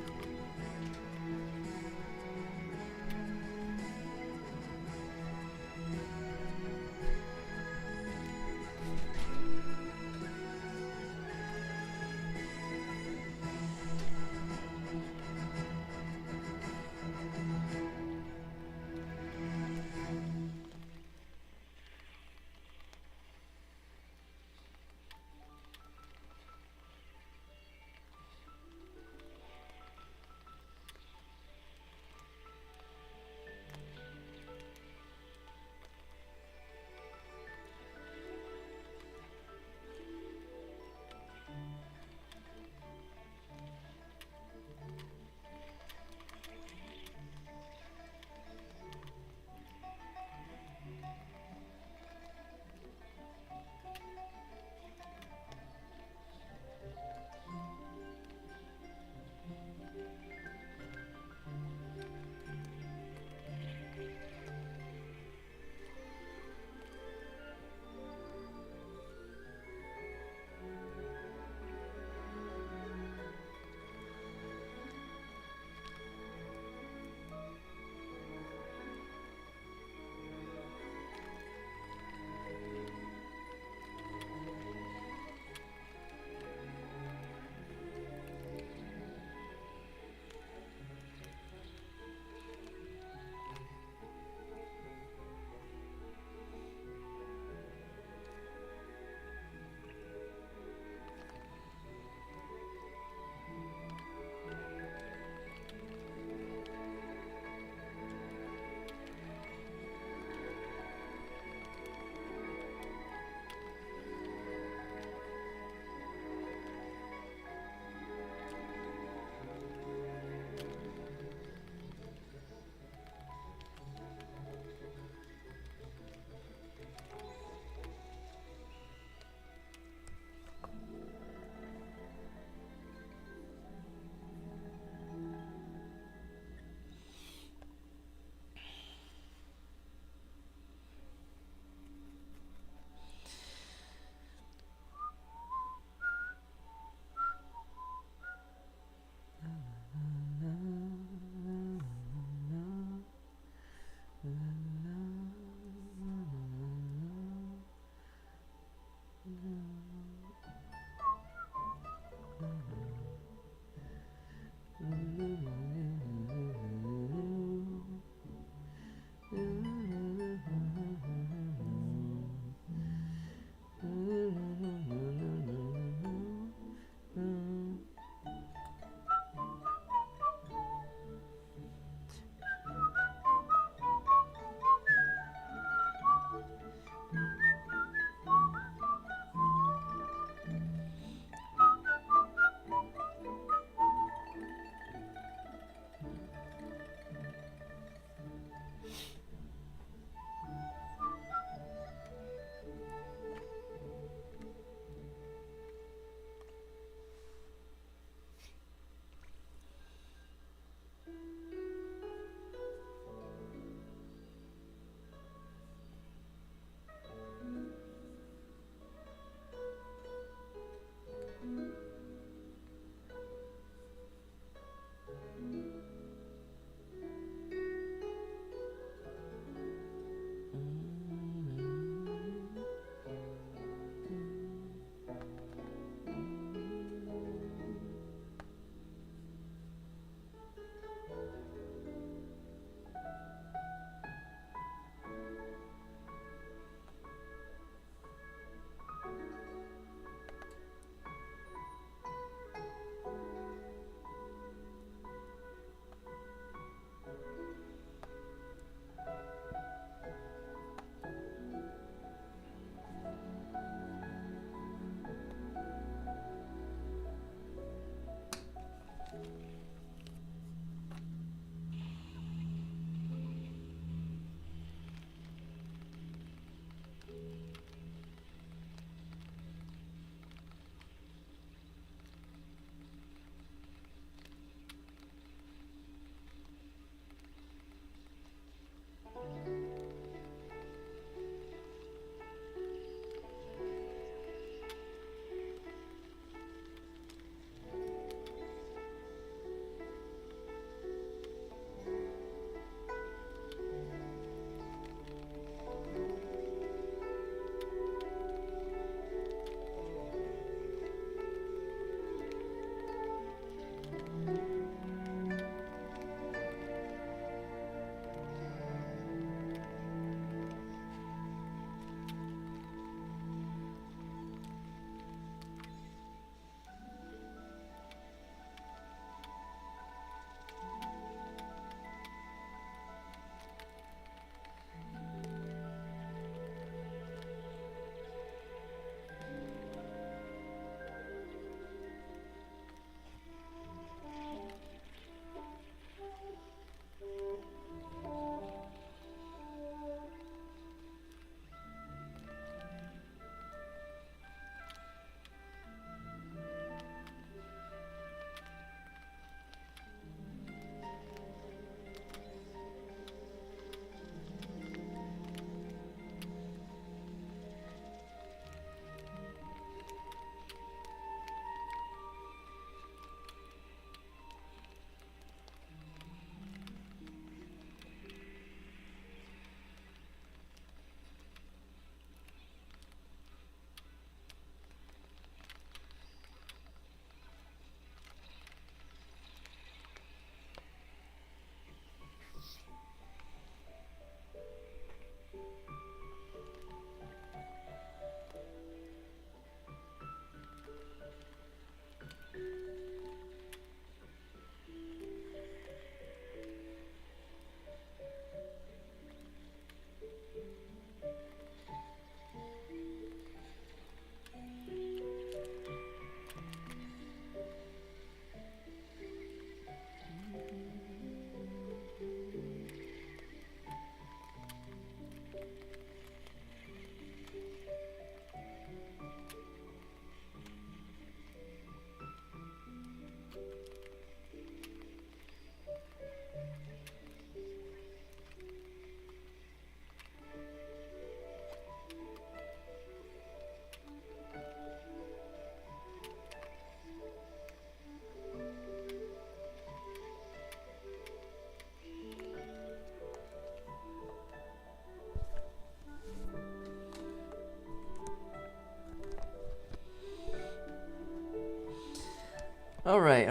Alright.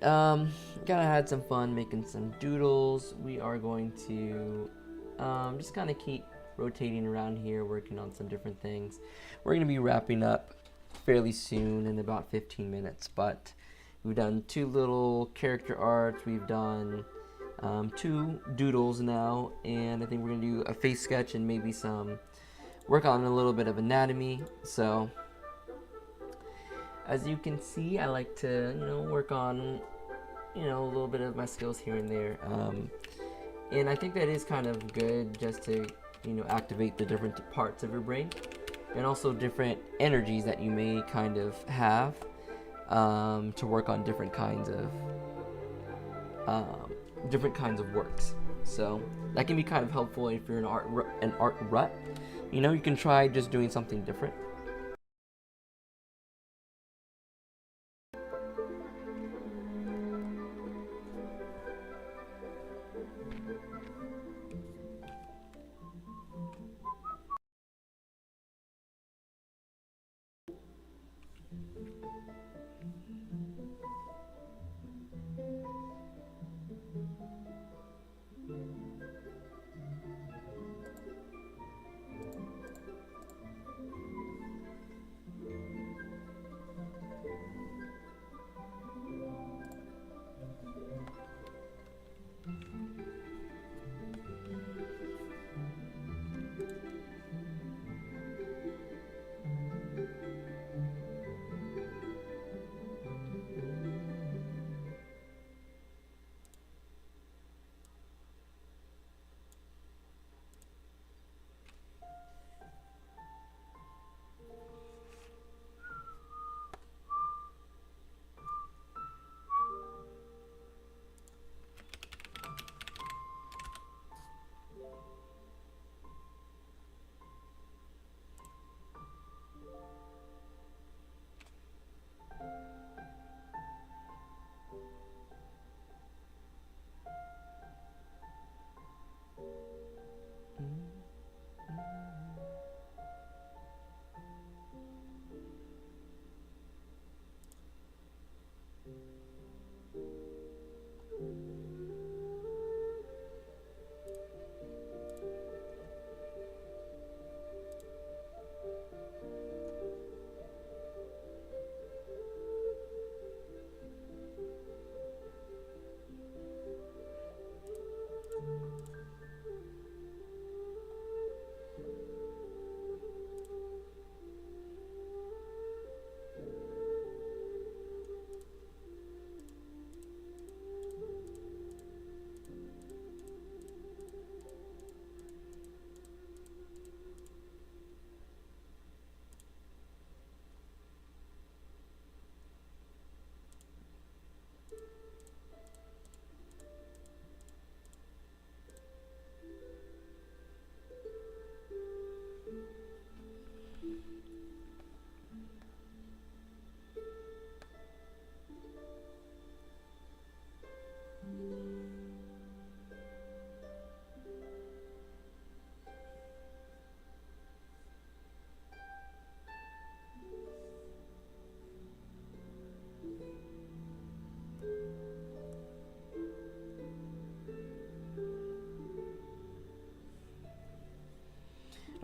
Kinda had some fun making some doodles. We are going to just kind of keep rotating around here, working on some different things. We're going to be wrapping up fairly soon in about 15 minutes, but we've done 2 little character arts. We've done 2 doodles now, and I think we're going to do a face sketch and maybe some work on a little bit of anatomy. So as you can see, I like to, work on, a little bit of my skills here and there. And I think that is kind of good just to, activate the different parts of your brain and also different energies that you may kind of have to work on different kinds of works. So that can be kind of helpful if you're in an art rut. You can try just doing something different.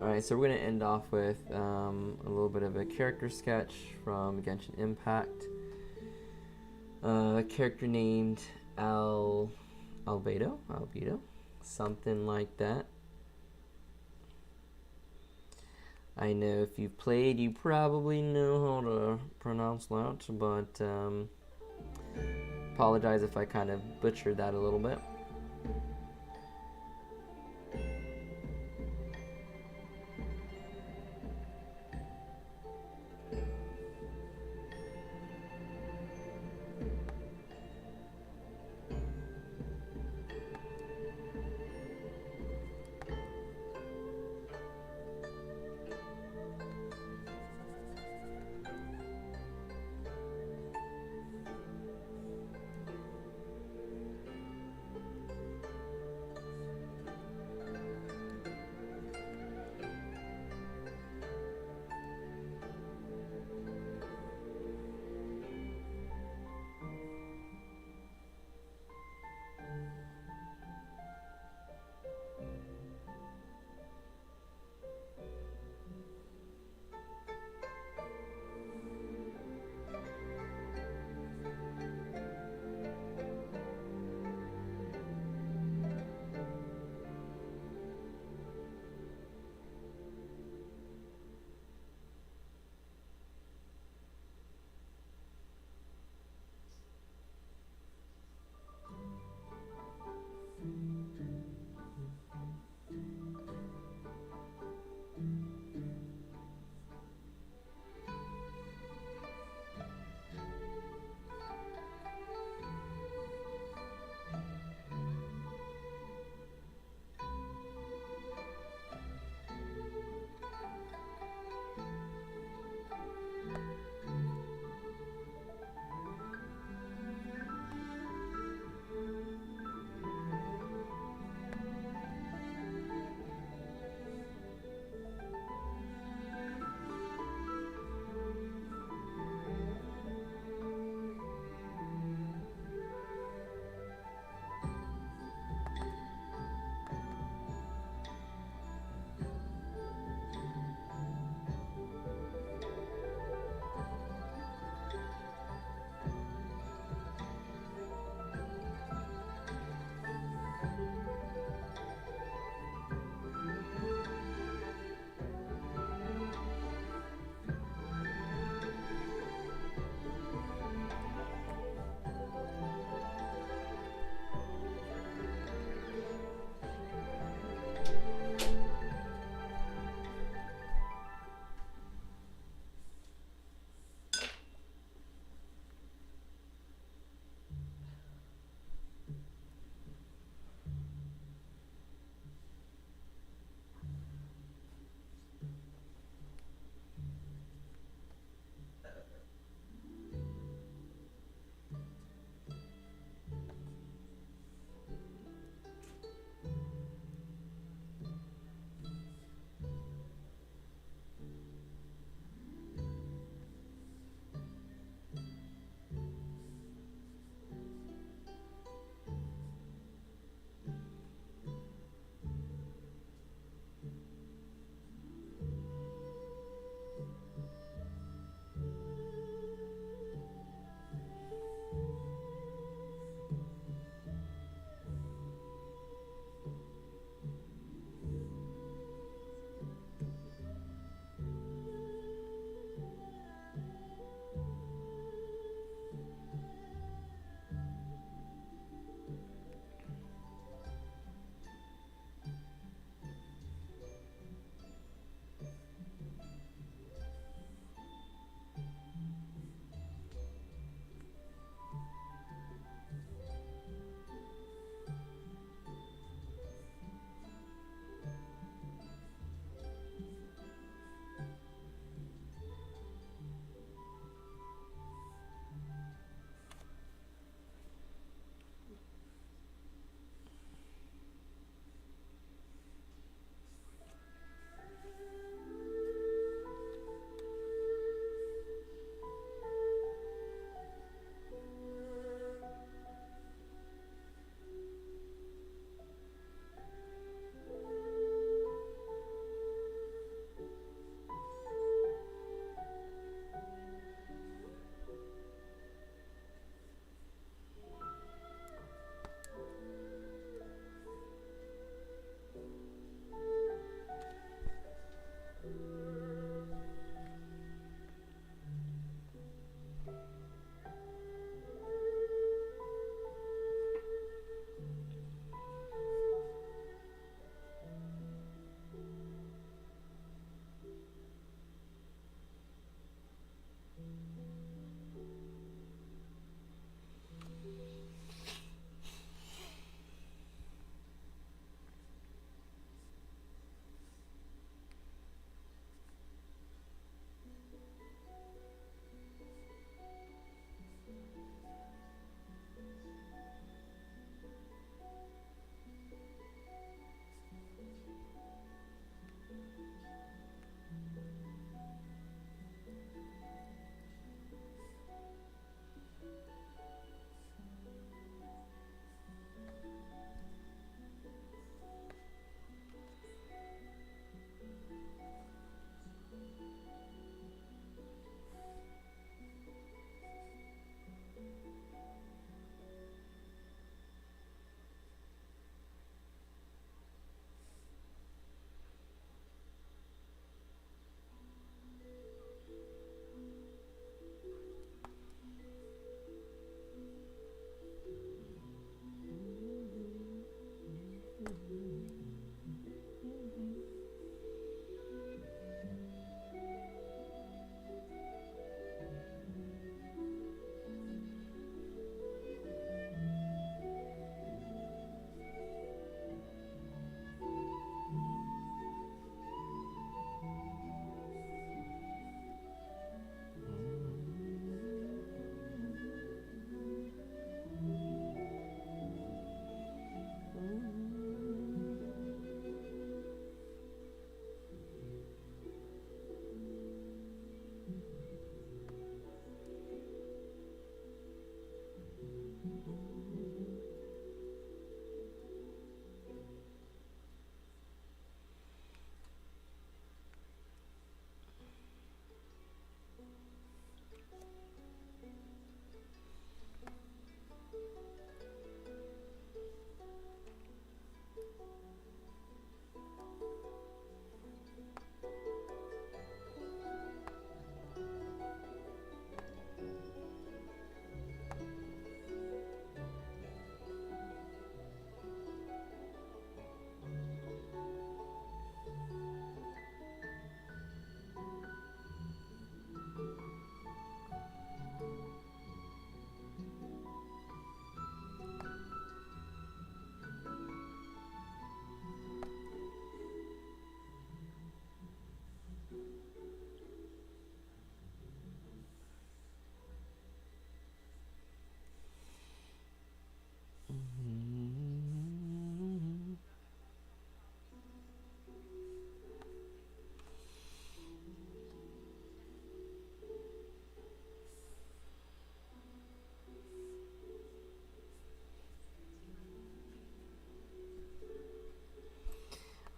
Alright, so we're going to end off with a little bit of a character sketch from Genshin Impact. A character named Albedo, something like that. I know if you've played, you probably know how to pronounce that, but apologize if I kind of butchered that a little bit.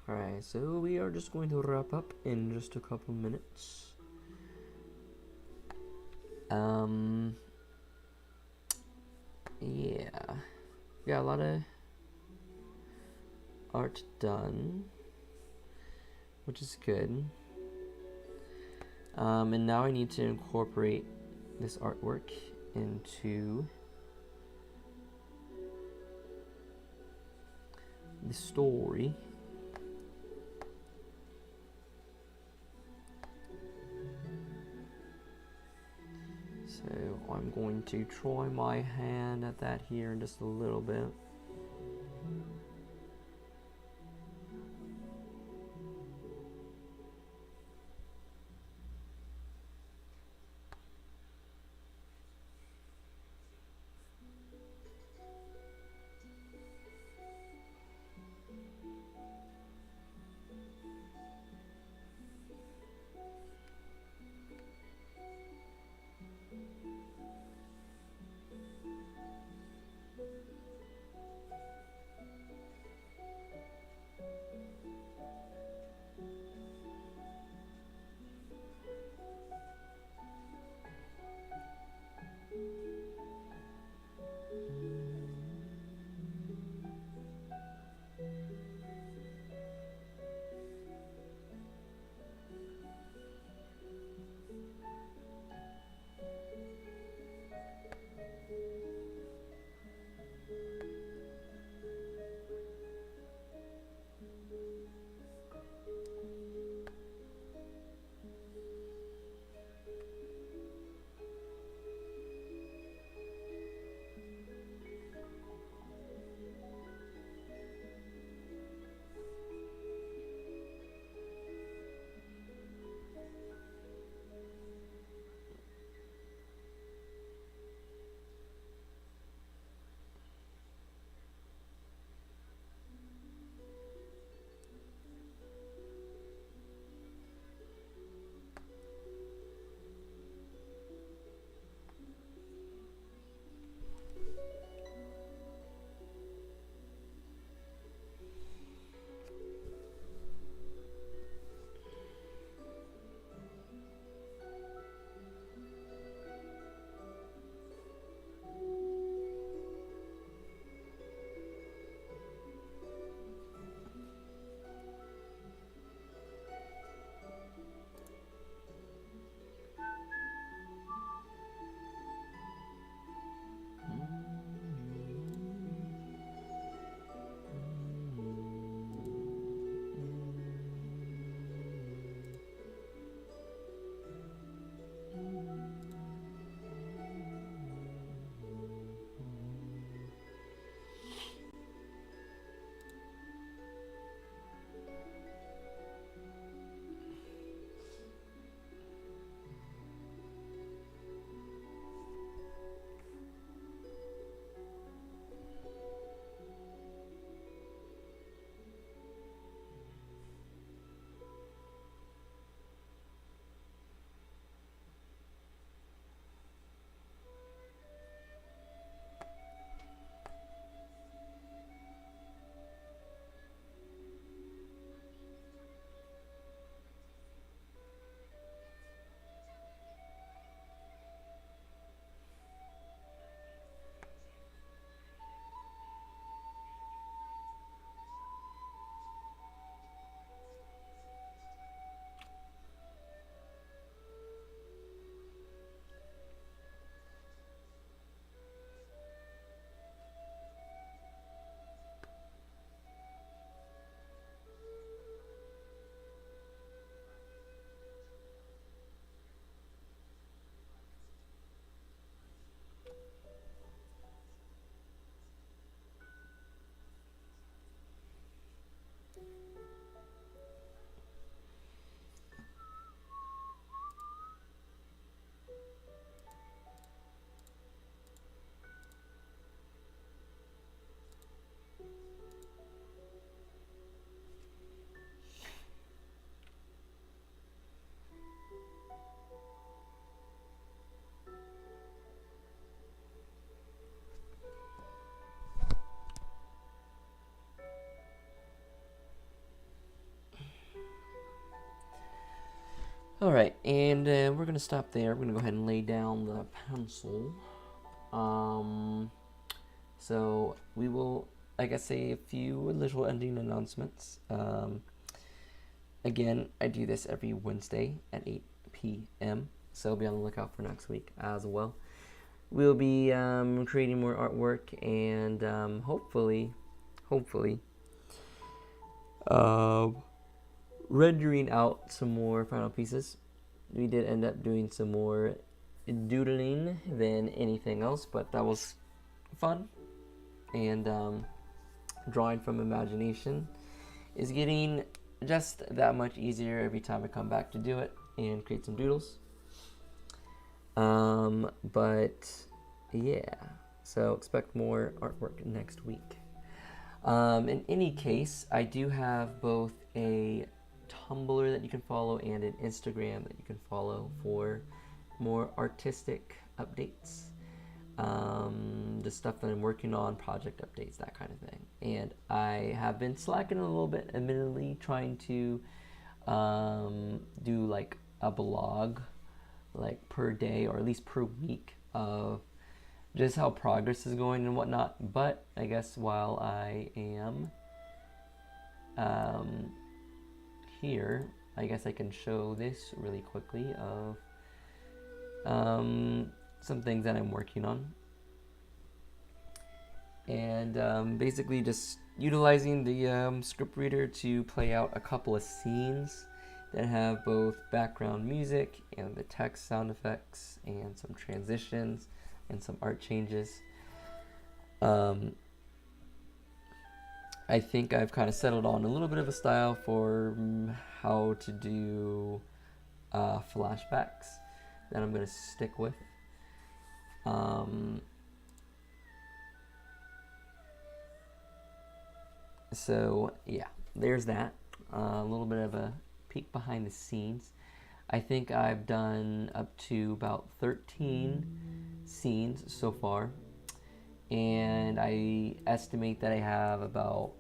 Alright, so we are just going to wrap up in just a couple minutes. Yeah. Got a lot of art done, which is good. And now I need to incorporate this artwork into the story. So I'm going to try my hand at that here in just a little bit. Alright, and we're going to stop there. We're going to go ahead and lay down the pencil. So we will, I guess, say a few little ending announcements. Again, I do this every Wednesday at 8 p.m. So be on the lookout for next week as well. We'll be creating more artwork and hopefully, rendering out some more final pieces. We did end up doing some more doodling than anything else, but that was fun. And drawing from imagination is getting just that much easier every time I come back to do it and create some doodles. But yeah, so expect more artwork next week. In any case, I do have both a Tumblr that you can follow and an Instagram that you can follow for more artistic updates. The stuff that I'm working on, project updates, that kind of thing. And I have been slacking a little bit, admittedly, trying to do like a blog like per day or at least per week of just how progress is going and whatnot. But I guess while I am here, I guess I can show this really quickly of some things that I'm working on. And basically just utilizing the script reader to play out a couple of scenes that have both background music and the text sound effects and some transitions and some art changes. I think I've kind of settled on a little bit of a style for how to do flashbacks that I'm going to stick with. So yeah, there's that. A little bit of a peek behind the scenes. I think I've done up to about 13 scenes so far, and I estimate that I have about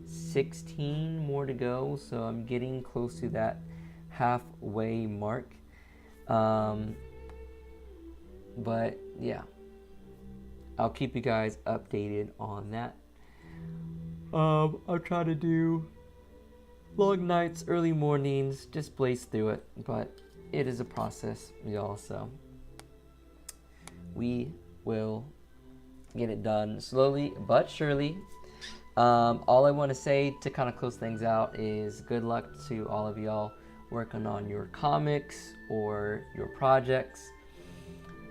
16 more to go, so I'm getting close to that halfway mark. But yeah, I'll keep you guys updated on that. I'll try to do long nights, early mornings, just blaze through it, but it is a process, y'all, so we will get it done slowly but surely. All I want to say to kind of close things out is good luck to all of y'all working on your comics or your projects,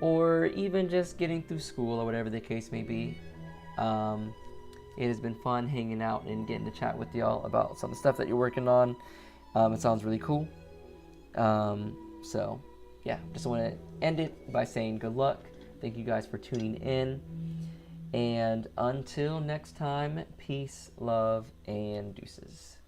or even just getting through school or whatever the case may be. It has been fun hanging out and getting to chat with y'all about some of the stuff that you're working on. It sounds really cool. So, yeah, just want to end it by saying good luck. Thank you guys for tuning in. And until next time, peace, love, and deuces.